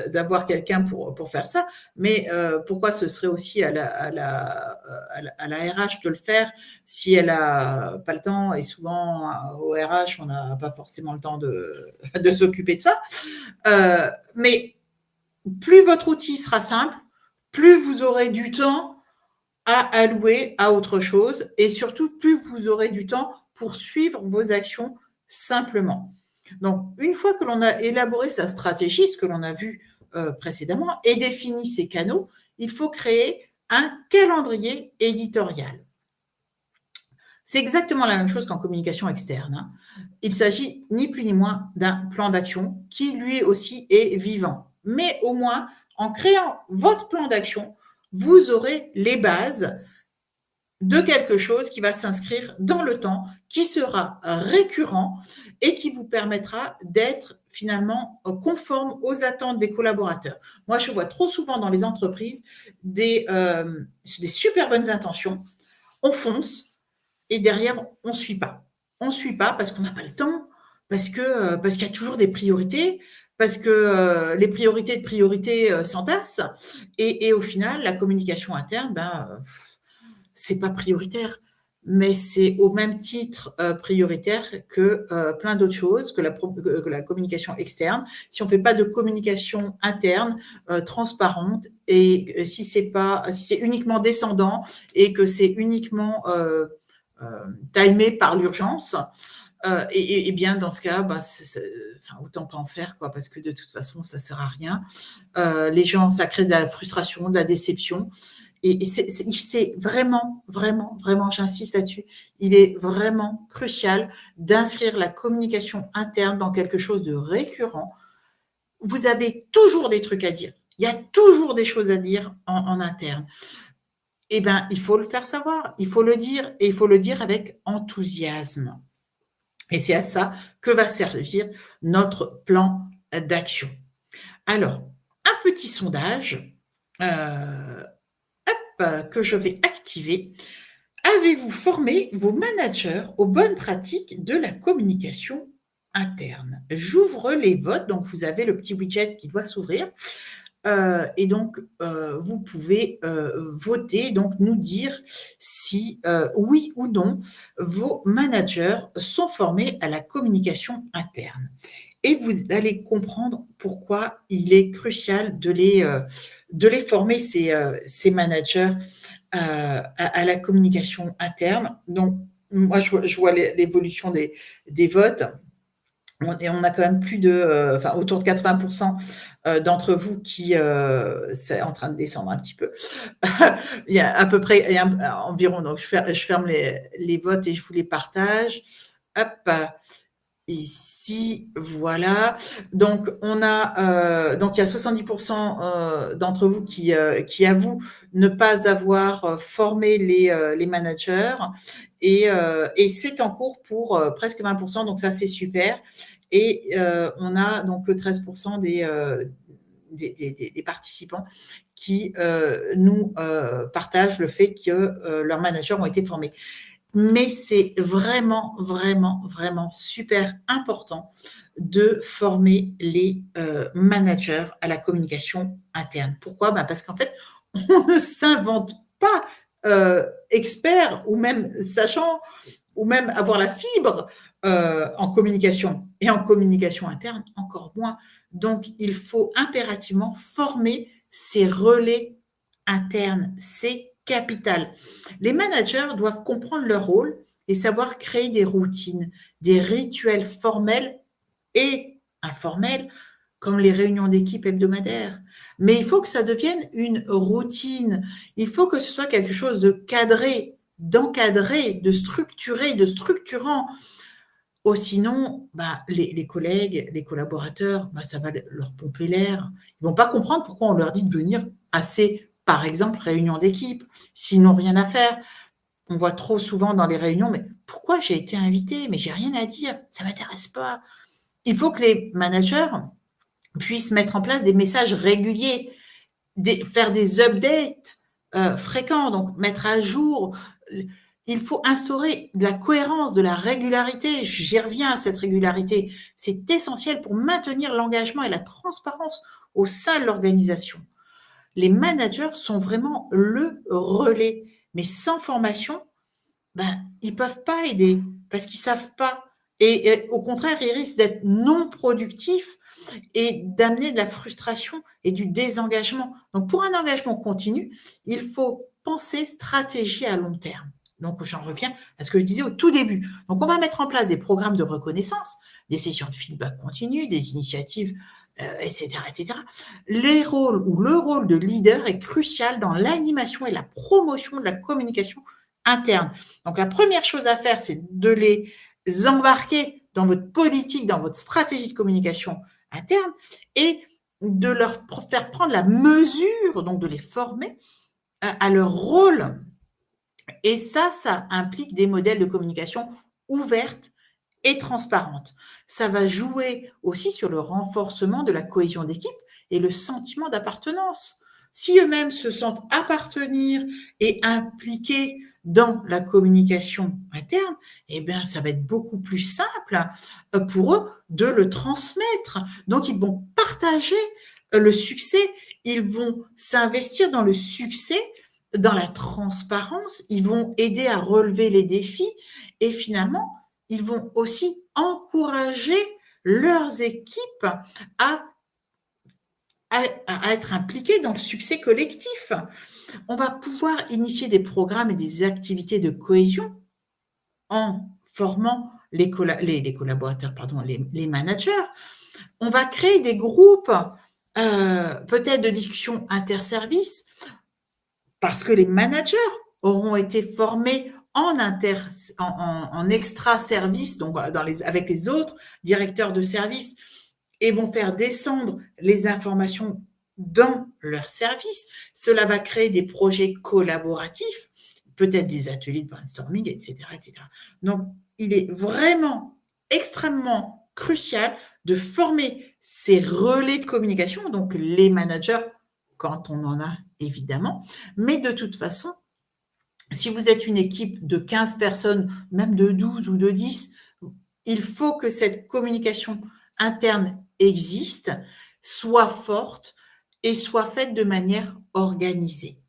d'avoir quelqu'un pour faire ça. Mais pourquoi ce serait aussi à la RH de le faire si elle n'a pas le temps? Et souvent, au RH, on n'a pas forcément le temps de s'occuper de ça. Mais plus votre outil sera simple, plus vous aurez du temps à allouer à autre chose et surtout, plus vous aurez du temps pour suivre vos actions simplement. Donc, une fois que l'on a élaboré sa stratégie, ce que l'on a vu précédemment, et défini ses canaux, il faut créer un calendrier éditorial. C'est exactement la même chose qu'en communication externe. Hein. Il s'agit ni plus ni moins d'un plan d'action qui lui aussi est vivant. Mais au moins, en créant votre plan d'action, vous aurez les bases de quelque chose qui va s'inscrire dans le temps, qui sera récurrent et qui vous permettra d'être finalement conforme aux attentes des collaborateurs. Moi, je vois trop souvent dans les entreprises des super bonnes intentions, on fonce et derrière, on ne suit pas. On ne suit pas parce qu'on n'a pas le temps, parce qu'il y a toujours des priorités, parce que les priorités s'entassent et au final, la communication interne, c'est pas prioritaire, mais c'est au même titre prioritaire que plein d'autres choses, que la communication externe. Si on fait pas de communication interne transparente et si c'est uniquement descendant et que c'est uniquement timé par l'urgence, et bien dans ce cas, autant pas en faire, quoi, parce que de toute façon, ça sert à rien. Les gens, ça crée de la frustration, de la déception. Et c'est vraiment, vraiment, vraiment, j'insiste là-dessus, il est vraiment crucial d'inscrire la communication interne dans quelque chose de récurrent. Vous avez toujours des trucs à dire. Il y a toujours des choses à dire en interne. Eh bien, il faut le faire savoir, il faut le dire, et il faut le dire avec enthousiasme. Et c'est à ça que va servir notre plan d'action. Alors, un petit sondage que je vais activer. Avez-vous formé vos managers aux bonnes pratiques de la communication interne? J'ouvre les votes, donc vous avez le petit widget qui doit s'ouvrir. Et donc, vous pouvez voter, donc nous dire si oui ou non vos managers sont formés à la communication interne. Et vous allez comprendre pourquoi il est crucial de les former, ces managers, à la communication interne. Donc, moi, je vois l'évolution des votes. Et on a quand même plus de, autour de 80% d'entre vous qui, c'est en train de descendre un petit peu. Il y a à peu près, environ, donc je ferme les votes et je vous les partage. Hop, ici, voilà. Donc, on a, donc il y a 70% d'entre vous qui avouent ne pas avoir formé les managers et c'est en cours pour presque 20%, donc ça c'est super. Et on a donc 13% des participants qui nous partagent le fait que leurs managers ont été formés. Mais c'est vraiment, vraiment, vraiment super important de former les managers à la communication interne. Pourquoi? Parce qu'en fait, on ne s'invente pas expert ou même sachant ou même avoir la fibre en communication et en communication interne, encore moins. Donc, il faut impérativement former ces relais internes. C'est capital. Les managers doivent comprendre leur rôle et savoir créer des routines, des rituels formels et informels, comme les réunions d'équipe hebdomadaires. Mais il faut que ça devienne une routine. Il faut que ce soit quelque chose de cadré, d'encadrer, de structurer, de structurant. Ou sinon, les collègues, les collaborateurs, ça va leur pomper l'air. Ils ne vont pas comprendre pourquoi on leur dit de venir à ces, par exemple, réunions d'équipe, s'ils n'ont rien à faire. On voit trop souvent dans les réunions, mais pourquoi j'ai été invité? Mais j'ai rien à dire, ça ne m'intéresse pas. Il faut que les managers puissent mettre en place des messages réguliers, faire des updates fréquents, donc mettre à jour. Il faut instaurer de la cohérence, de la régularité. J'y reviens à cette régularité. C'est essentiel pour maintenir l'engagement et la transparence au sein de l'organisation. Les managers sont vraiment le relais, mais sans formation, ils ne peuvent pas aider parce qu'ils ne savent pas. Et au contraire, ils risquent d'être non productifs et d'amener de la frustration et du désengagement. Donc, pour un engagement continu, il faut penser stratégie à long terme. Donc, j'en reviens à ce que je disais au tout début. Donc, on va mettre en place des programmes de reconnaissance, des sessions de feedback continu, des initiatives, etc., etc. Les rôles ou le rôle de leader est crucial dans l'animation et la promotion de la communication interne. Donc, la première chose à faire, c'est de les embarquer dans votre politique, dans votre stratégie de communication interne et de leur faire prendre la mesure, donc de les former à leur rôle. Et ça implique des modèles de communication ouvertes et transparentes. Ça va jouer aussi sur le renforcement de la cohésion d'équipe et le sentiment d'appartenance. Si eux-mêmes se sentent appartenir et impliqués dans la communication interne, ça va être beaucoup plus simple pour eux de le transmettre. Donc, ils vont partager le succès, ils vont s'investir dans le succès, dans la transparence, ils vont aider à relever les défis et finalement, ils vont aussi encourager leurs équipes à être impliqués dans le succès collectif. On va pouvoir initier des programmes et des activités de cohésion en formant les collaborateurs, les managers. On va créer des groupes, peut-être de discussion interservices, parce que les managers auront été formés en extra-service, donc avec les autres directeurs de service, et vont faire descendre les informations dans leur service. Cela va créer des projets collaboratifs, peut-être des ateliers de brainstorming, etc., etc. Donc, il est vraiment extrêmement crucial de former ces relais de communication, donc les managers, quand on en a évidemment, mais de toute façon, si vous êtes une équipe de 15 personnes, même de 12 ou de 10, il faut que cette communication interne existe, soit forte et soit faite de manière organisée.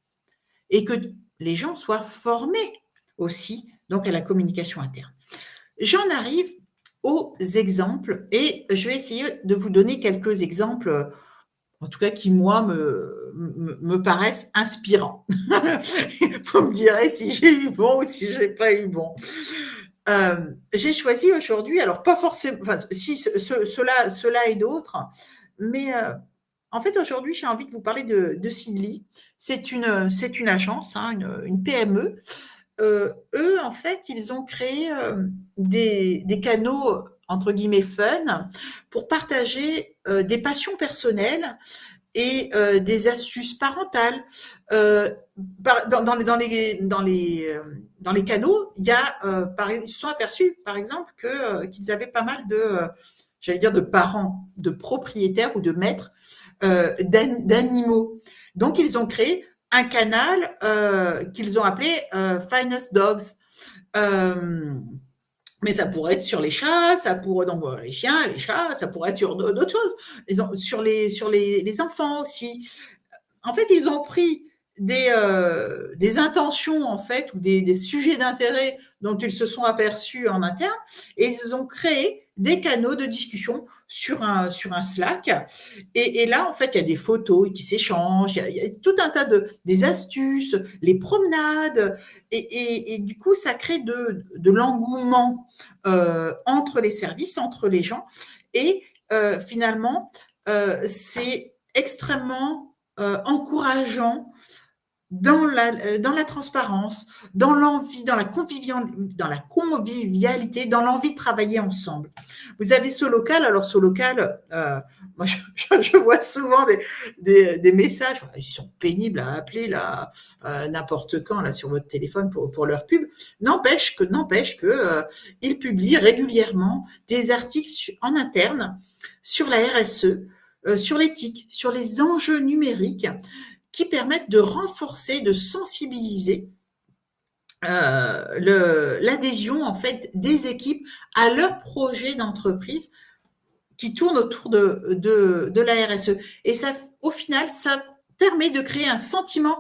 Et que les gens soient formés aussi donc à la communication interne. J'en arrive aux exemples et je vais essayer de vous donner quelques exemples, en tout cas qui, moi, me paraissent inspirants. Vous me direz si j'ai eu bon ou si j'ai pas eu bon. J'ai choisi aujourd'hui, alors pas forcément, si cela et d'autres, mais en fait aujourd'hui j'ai envie de vous parler de Seedly. C'est une agence, une PME. Eux en fait ils ont créé des canaux entre guillemets fun pour partager des passions personnelles et des astuces parentales. Dans les canaux, il y a, ils se sont aperçus, par exemple, qu'ils avaient pas mal j'allais dire, de parents, de propriétaires ou de maîtres d'animaux. Donc, ils ont créé un canal qu'ils ont appelé Finest Dogs. Mais ça pourrait être sur les chats, ça pourrait donc les chiens, les chats, ça pourrait être sur d'autres choses, sur les enfants aussi. En fait, ils ont pris des intentions en fait ou des sujets d'intérêt dont ils se sont aperçus en interne et ils ont créé des canaux de discussion sur un Slack. Et là, en fait, il y a des photos qui s'échangent, il y a tout un tas des astuces, les promenades, et du coup, ça crée de l'engouement entre les services, entre les gens, et finalement, c'est extrêmement encourageant dans la transparence, dans l'envie, dans la convivialité, dans l'envie de travailler ensemble. Vous avez ce local, alors ce local, moi je vois souvent des messages, ils sont pénibles à appeler là, n'importe quand là sur votre téléphone pour leur pub. N'empêche que ils publient régulièrement des articles en interne sur la RSE, sur l'éthique, sur les enjeux numériques qui permettent de renforcer, de sensibiliser l'adhésion en fait des équipes à leur projet d'entreprise qui tourne autour de la RSE. Et ça, au final, ça permet de créer un sentiment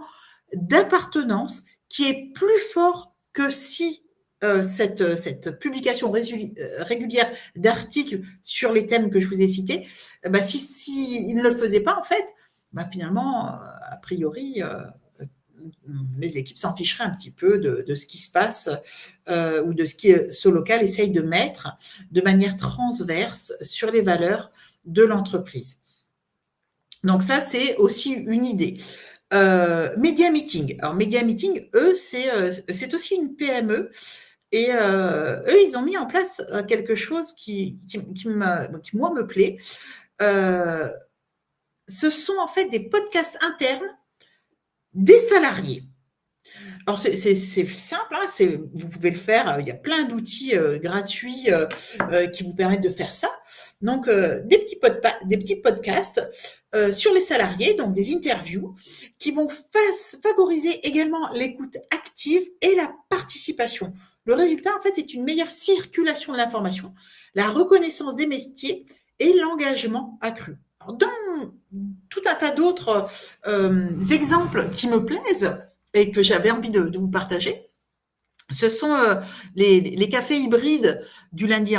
d'appartenance qui est plus fort que si cette publication régulière d'articles sur les thèmes que je vous ai cités, si il ne le faisait pas, en fait, finalement, a priori, les équipes s'en ficheraient un petit peu de ce qui se passe ou de ce local essaye de mettre de manière transverse sur les valeurs de l'entreprise. Donc ça, c'est aussi une idée. Media Meeting. Alors, Media Meeting, eux, c'est aussi une PME. Et eux, ils ont mis en place quelque chose qui moi, me plaît. Ce sont en fait des podcasts internes des salariés. Alors, c'est simple, hein, vous pouvez le faire, il y a plein d'outils gratuits qui vous permettent de faire ça. Donc, des petits podcasts sur les salariés, donc des interviews qui vont favoriser également l'écoute active et la participation. Le résultat, en fait, c'est une meilleure circulation de l'information, la reconnaissance des métiers et l'engagement accru. Alors, dans tout un tas d'autres exemples qui me plaisent et que j'avais envie de vous partager, ce sont les cafés hybrides du lundi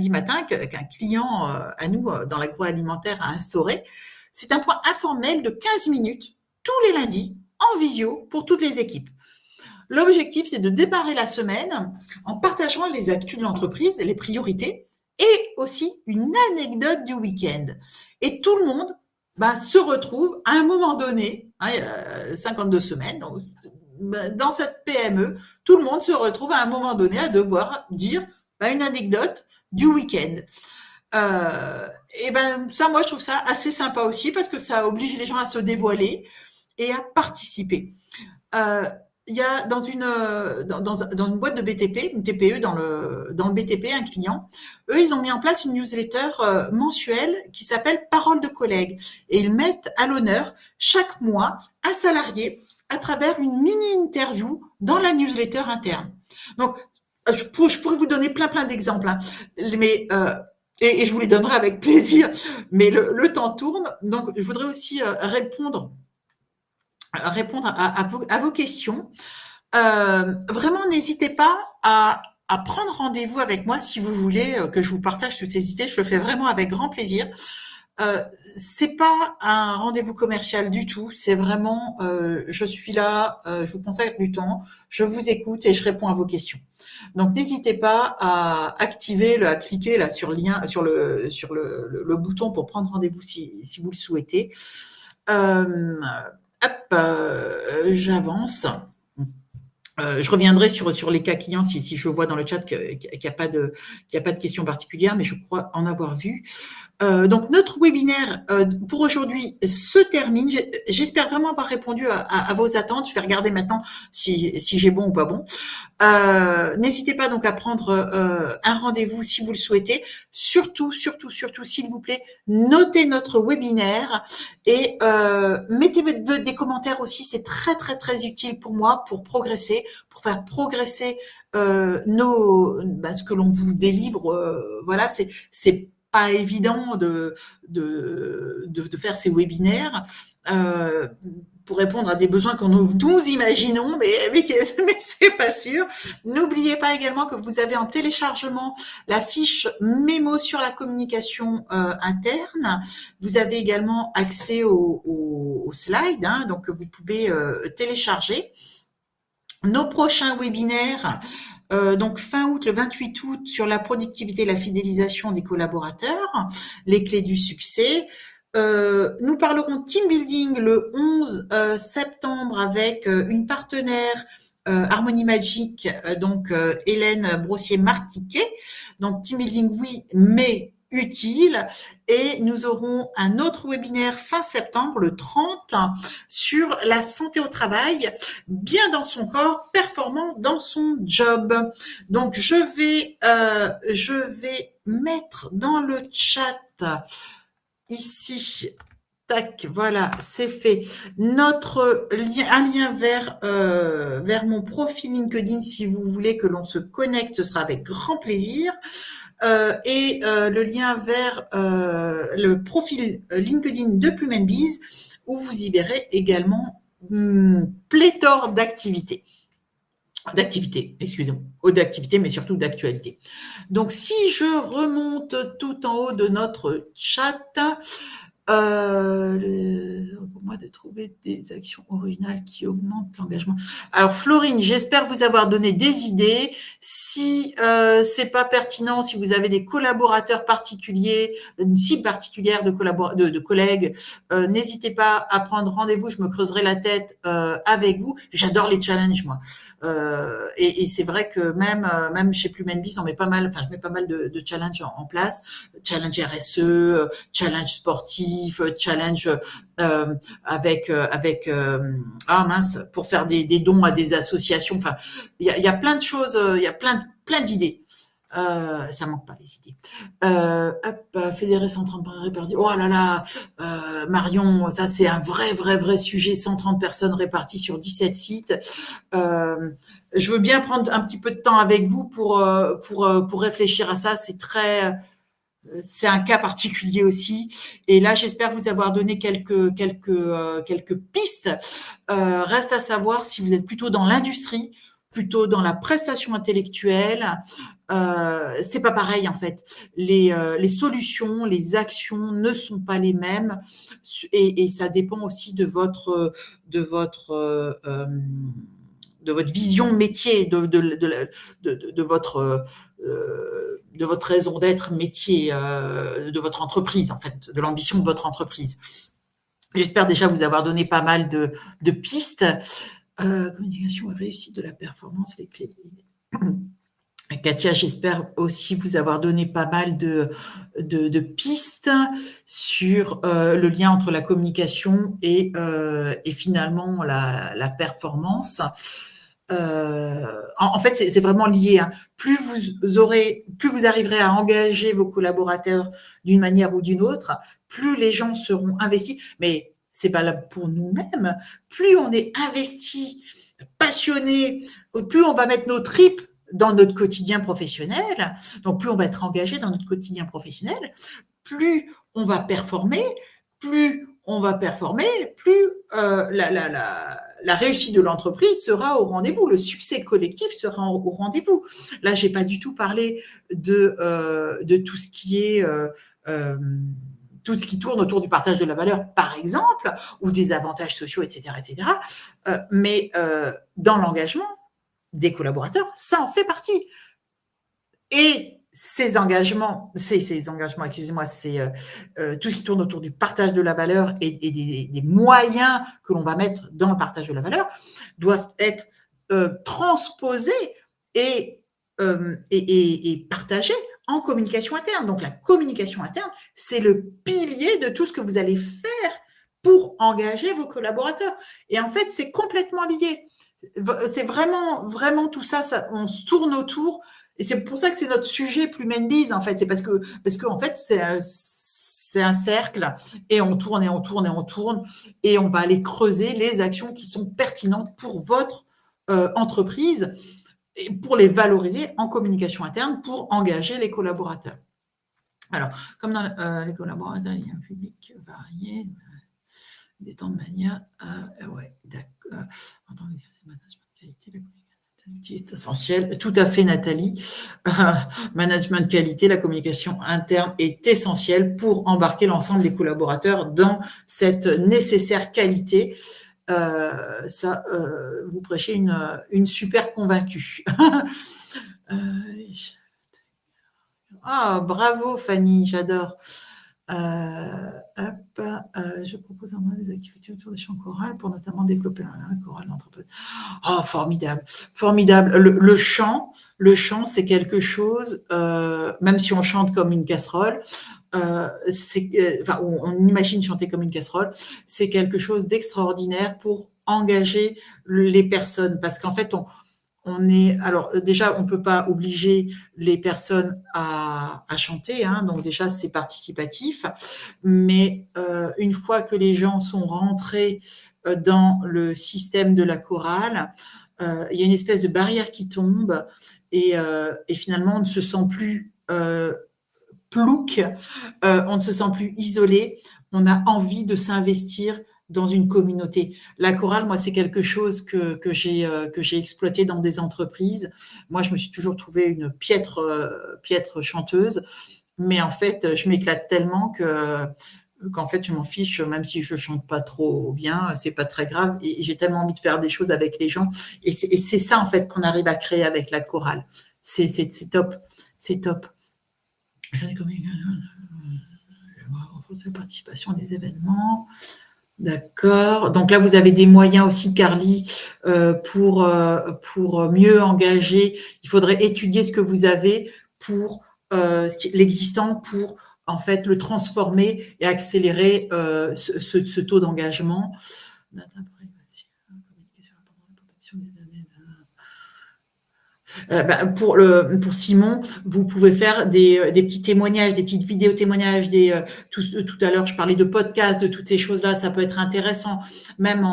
matin qu'un client à nous dans l'agroalimentaire a instauré. C'est un point informel de 15 minutes tous les lundis en visio pour toutes les équipes. L'objectif, c'est de démarrer la semaine en partageant les actus de l'entreprise, les priorités et aussi une anecdote du week-end. Et tout le monde se retrouve à un moment donné, 52 semaines, donc, dans cette PME, tout le monde se retrouve à un moment donné à devoir dire une anecdote du week-end. Et ça, moi, je trouve ça assez sympa aussi parce que ça oblige les gens à se dévoiler et à participer. Il y a dans une boîte de BTP, une TPE dans le BTP, un client, eux, ils ont mis en place une newsletter mensuelle qui s'appelle Parole de collègues. Et ils mettent à l'honneur chaque mois un salarié à travers une mini-interview dans la newsletter interne. Donc, je pourrais vous donner plein d'exemples, hein, mais et je vous les donnerai avec plaisir, mais le temps tourne. Donc, je voudrais aussi répondre à vos questions. Vraiment, n'hésitez pas à prendre rendez-vous avec moi si vous voulez que je vous partage toutes ces idées. Je le fais vraiment avec grand plaisir. C'est pas un rendez-vous commercial du tout. C'est vraiment, je suis là, je vous consacre du temps, je vous écoute et je réponds à vos questions. Donc, n'hésitez pas à à cliquer là sur le lien, sur le bouton pour prendre rendez-vous si vous le souhaitez. J'avance. Je reviendrai sur les cas clients si je vois dans le chat qu'il n'y a pas de questions particulières, mais je crois en avoir vu. Donc notre webinaire pour aujourd'hui se termine. J'espère vraiment avoir répondu à vos attentes. Je vais regarder maintenant si j'ai bon ou pas bon. N'hésitez pas donc à prendre un rendez-vous si vous le souhaitez. Surtout, s'il vous plaît, notez notre webinaire et mettez des commentaires aussi. C'est très utile pour moi pour progresser, pour faire progresser ce que l'on vous délivre. Voilà, c'est pas évident de faire ces webinaires pour répondre à des besoins qu'on nous imaginons, mais c'est pas sûr. N'oubliez pas également que vous avez en téléchargement la fiche mémo sur la communication interne. Vous avez également accès aux slides, hein, donc que vous pouvez télécharger. Nos prochains webinaires, donc fin août, le 28 août, sur la productivité et la fidélisation des collaborateurs, les clés du succès. Nous parlerons de team building le 11 septembre avec une partenaire Harmonie Magique, donc Hélène Brossier-Martiquet. Donc team building, oui, mais utile. Et nous aurons un autre webinaire fin septembre, le 30, sur la santé au travail, bien dans son corps, performant dans son job. Donc je vais mettre dans le chat ici, tac, voilà, c'est fait. Notre lien, un lien vers mon profil LinkedIn, si vous voulez que l'on se connecte, ce sera avec grand plaisir. Et le lien vers le profil LinkedIn de Plume & Biz, où vous y verrez également pléthore d'activités. Excusez-moi, d'activités, mais surtout d'actualités. Donc, si je remonte tout en haut de notre chat, pour moi de trouver des actions originales qui augmentent l'engagement. Alors Florine, j'espère vous avoir donné des idées. Si c'est pas pertinent, si vous avez des collaborateurs particuliers, une cible particulière de collègues, n'hésitez pas à prendre rendez-vous. Je me creuserai la tête avec vous. J'adore les challenges, moi. Et c'est vrai que même chez Plume & Biz, je mets pas mal de challenges en place. Challenge RSE, challenge sportif, challenge pour faire des dons à des associations. Enfin, il y a plein de choses, il y a plein d'idées. Ça manque pas les idées. Fédérer 130 répartis. Oh là là, Marion, ça c'est un vrai sujet. 130 personnes réparties sur 17 sites. Je veux bien prendre un petit peu de temps avec vous pour réfléchir à ça. C'est un cas particulier aussi. Et là, j'espère vous avoir donné quelques pistes. Reste à savoir si vous êtes plutôt dans l'industrie, plutôt dans la prestation intellectuelle. C'est pas pareil en fait. Les solutions, les actions ne sont pas les mêmes, et ça dépend aussi de votre vision métier, de votre raison d'être métier, de votre entreprise, en fait, de l'ambition de votre entreprise. J'espère déjà vous avoir donné pas mal de pistes. Communication et réussite de la performance, les clés. Katia, j'espère aussi vous avoir donné pas mal de pistes sur le lien entre la communication et finalement la performance. En fait, c'est vraiment lié. Hein. Plus vous arriverez à engager vos collaborateurs d'une manière ou d'une autre, plus les gens seront investis. Mais c'est valable pour nous-mêmes. Plus on est investi, passionné, plus on va mettre nos tripes dans notre quotidien professionnel. Donc, plus on va être engagé dans notre quotidien professionnel, plus on va performer, plus la réussite de l'entreprise sera au rendez-vous, le succès collectif sera au rendez-vous. Là, j'ai pas du tout parlé de tout ce qui est tout ce qui tourne autour du partage de la valeur, par exemple, ou des avantages sociaux, etc., etc. Mais dans l'engagement des collaborateurs, ça en fait partie. Et ces engagements, excusez-moi, c'est tout ce qui tourne autour du partage de la valeur et des moyens que l'on va mettre dans le partage de la valeur doivent être transposés et partagés en communication interne. Donc, la communication interne, c'est le pilier de tout ce que vous allez faire pour engager vos collaborateurs. Et en fait, c'est complètement lié. C'est vraiment tout ça, on se tourne autour. Et c'est pour ça que c'est notre sujet Plume & Biz, en fait. C'est parce que en fait, c'est un cercle et on tourne et on tourne et on tourne et on va aller creuser les actions qui sont pertinentes pour votre entreprise et pour les valoriser en communication interne pour engager les collaborateurs. Alors, comme dans les collaborateurs, il y a un public varié, des temps de manière, ouais, d'accord. C'est essentiel, tout à fait Nathalie. Management qualité, la communication interne est essentielle pour embarquer l'ensemble des collaborateurs dans cette nécessaire qualité. Vous prêchez une super convaincue. Bravo Fanny, j'adore. Je propose en moi des activités autour des chants chorales pour notamment développer la chorale d'entreprise. Oh, formidable, formidable. Le chant, c'est quelque chose, même si on chante comme une casserole, on imagine chanter comme une casserole, c'est quelque chose d'extraordinaire pour engager les personnes, parce qu'en fait, alors déjà, on ne peut pas obliger les personnes à chanter, hein, donc déjà c'est participatif, mais une fois que les gens sont rentrés dans le système de la chorale, il y a une espèce de barrière qui tombe et finalement on ne se sent plus plouc, on ne se sent plus isolé, on a envie de s'investir dans une communauté. La chorale, moi, c'est quelque chose que j'ai exploité dans des entreprises. Moi, je me suis toujours trouvée une piètre chanteuse, mais en fait, je m'éclate tellement qu'en fait, je m'en fiche, même si je chante pas trop bien, c'est pas très grave. Et j'ai tellement envie de faire des choses avec les gens. Et c'est ça, en fait, qu'on arrive à créer avec la chorale. C'est top. C'est top. La participation à des événements. D'accord. Donc là, vous avez des moyens aussi, Carly, pour mieux engager. Il faudrait étudier ce que vous avez pour l'existant, pour en fait le transformer et accélérer ce taux d'engagement. Pour Simon, vous pouvez faire des petits témoignages, des petites vidéos témoignages, tout à l'heure je parlais de podcasts, de toutes ces choses-là, ça peut être intéressant, même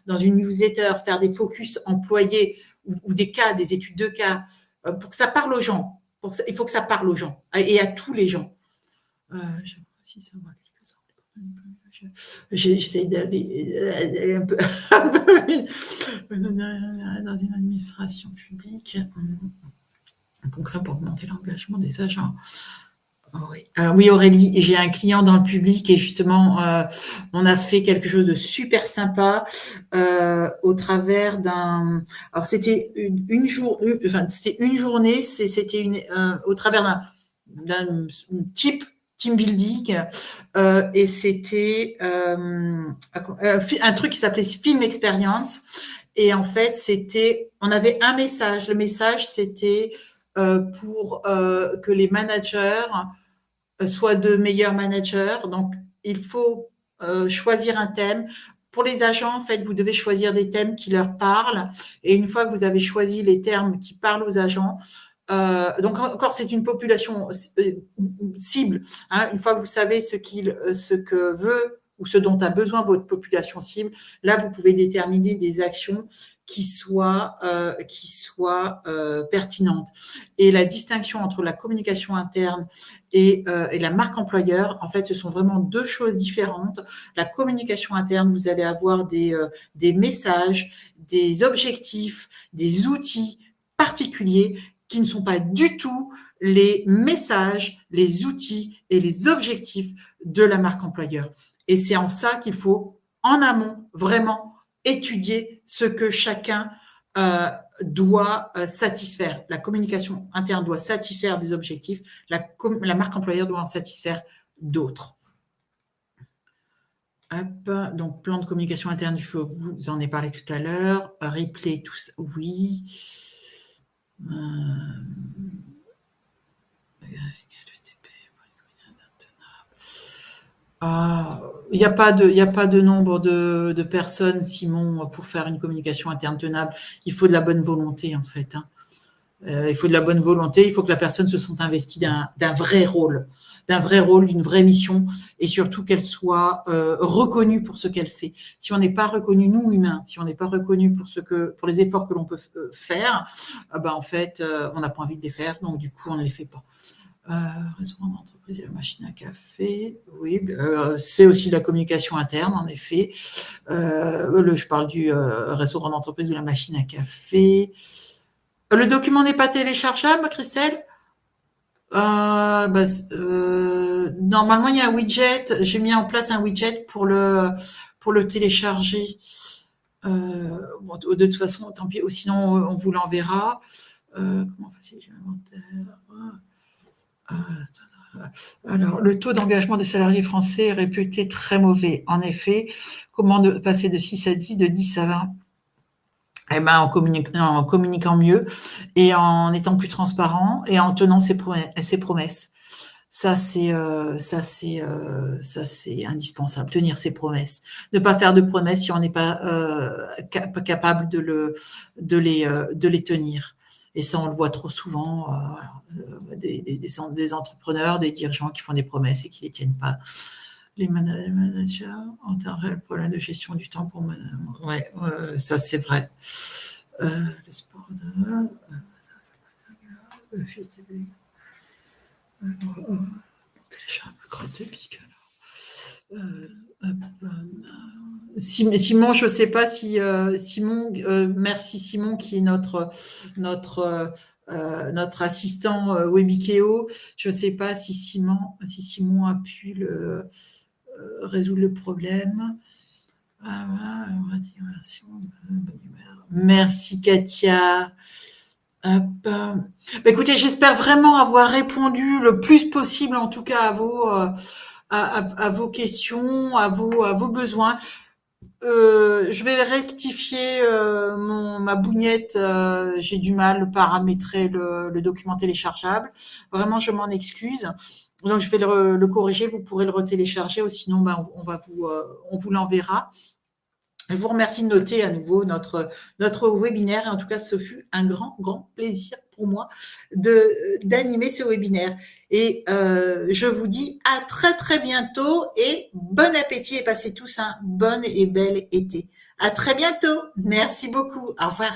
dans une newsletter, faire des focus employés ou des cas, des études de cas, pour que ça parle aux gens. Il faut que ça parle aux gens et à tous les gens. J'essaie d'aller un peu dans une administration publique concret pour augmenter l'engagement des agents. Oui, Aurélie, j'ai un client dans le public et justement, on a fait quelque chose de super sympa au travers d'un. Alors, c'était une journée, c'était au travers d'un type team building et c'était un truc qui s'appelait Film Experience. Et en fait, on avait un message. Le message, c'était pour que les managers soient de meilleurs managers. Donc, il faut choisir un thème. Pour les agents, en fait, vous devez choisir des thèmes qui leur parlent. Et une fois que vous avez choisi les termes qui parlent aux agents, donc encore, c'est une population cible. Hein, une fois que vous savez ce que veut ou ce dont a besoin votre population cible, là, vous pouvez déterminer des actions qui soient pertinentes. Et la distinction entre la communication interne et la marque employeur, en fait, ce sont vraiment deux choses différentes. La communication interne, vous allez avoir des messages, des objectifs, des outils particuliers qui ne sont pas du tout les messages, les outils et les objectifs de la marque employeur. Et c'est en ça qu'il faut, en amont, vraiment étudier ce que chacun doit satisfaire. La communication interne doit satisfaire des objectifs, la marque employeur doit en satisfaire d'autres. Hop, donc plan de communication interne, je vous en ai parlé tout à l'heure. Replay, tout ça, oui. Il n'y a pas de nombre de personnes, Simon, pour faire une communication interne tenable. Il faut de la bonne volonté, en fait. Hein. Il faut de la bonne volonté. Il faut que la personne se sente investie d'un vrai rôle, d'une vraie mission, et surtout qu'elle soit reconnue pour ce qu'elle fait. Si on n'est pas reconnu, nous humains, si on n'est pas reconnu pour les efforts que l'on peut faire, en fait, on n'a pas envie de les faire, donc du coup, on ne les fait pas. Restaurant d'entreprise et la machine à café, oui, c'est aussi de la communication interne, en effet. Je parle du restaurant d'entreprise ou la machine à café. Le document n'est pas téléchargeable, Christelle? Normalement, il y a un widget. J'ai mis en place un widget pour le télécharger. De toute façon, tant pis. Sinon, on vous l'enverra. Comment faciliter l'inventaire? Alors, le taux d'engagement des salariés français est réputé très mauvais. En effet, comment passer de 6 à 10, de 10 à 20? Eh ben, en communiquant mieux et en étant plus transparent et en tenant ses promesses. Ça, c'est indispensable, tenir ses promesses. Ne pas faire de promesses si on n'est pas capable de les tenir. Et ça, on le voit trop souvent, des entrepreneurs, des dirigeants qui font des promesses et qui ne les tiennent pas. Les managers ont un réel problème de gestion du temps pour ouais, ça c'est vrai. Le sport de... Simon, je ne sais pas si Simon, merci Simon qui est notre assistant Webikeo. Je ne sais pas si Simon a pu résoudre le problème. Merci Katia. Bah, écoutez, j'espère vraiment avoir répondu le plus possible, en tout cas à vos questions, à vos besoins. Je vais rectifier ma bougnette. J'ai du mal à paramétrer le document téléchargeable. Vraiment, je m'en excuse. Donc, je vais le corriger. Vous pourrez le retélécharger, ou sinon, on vous l'enverra. Je vous remercie de noter à nouveau notre webinaire. Et en tout cas, ce fut un grand, grand plaisir pour moi d'animer ce webinaire. Et je vous dis à très, très bientôt et bon appétit et passez tous un bon et bel été. À très bientôt. Merci beaucoup. Au revoir.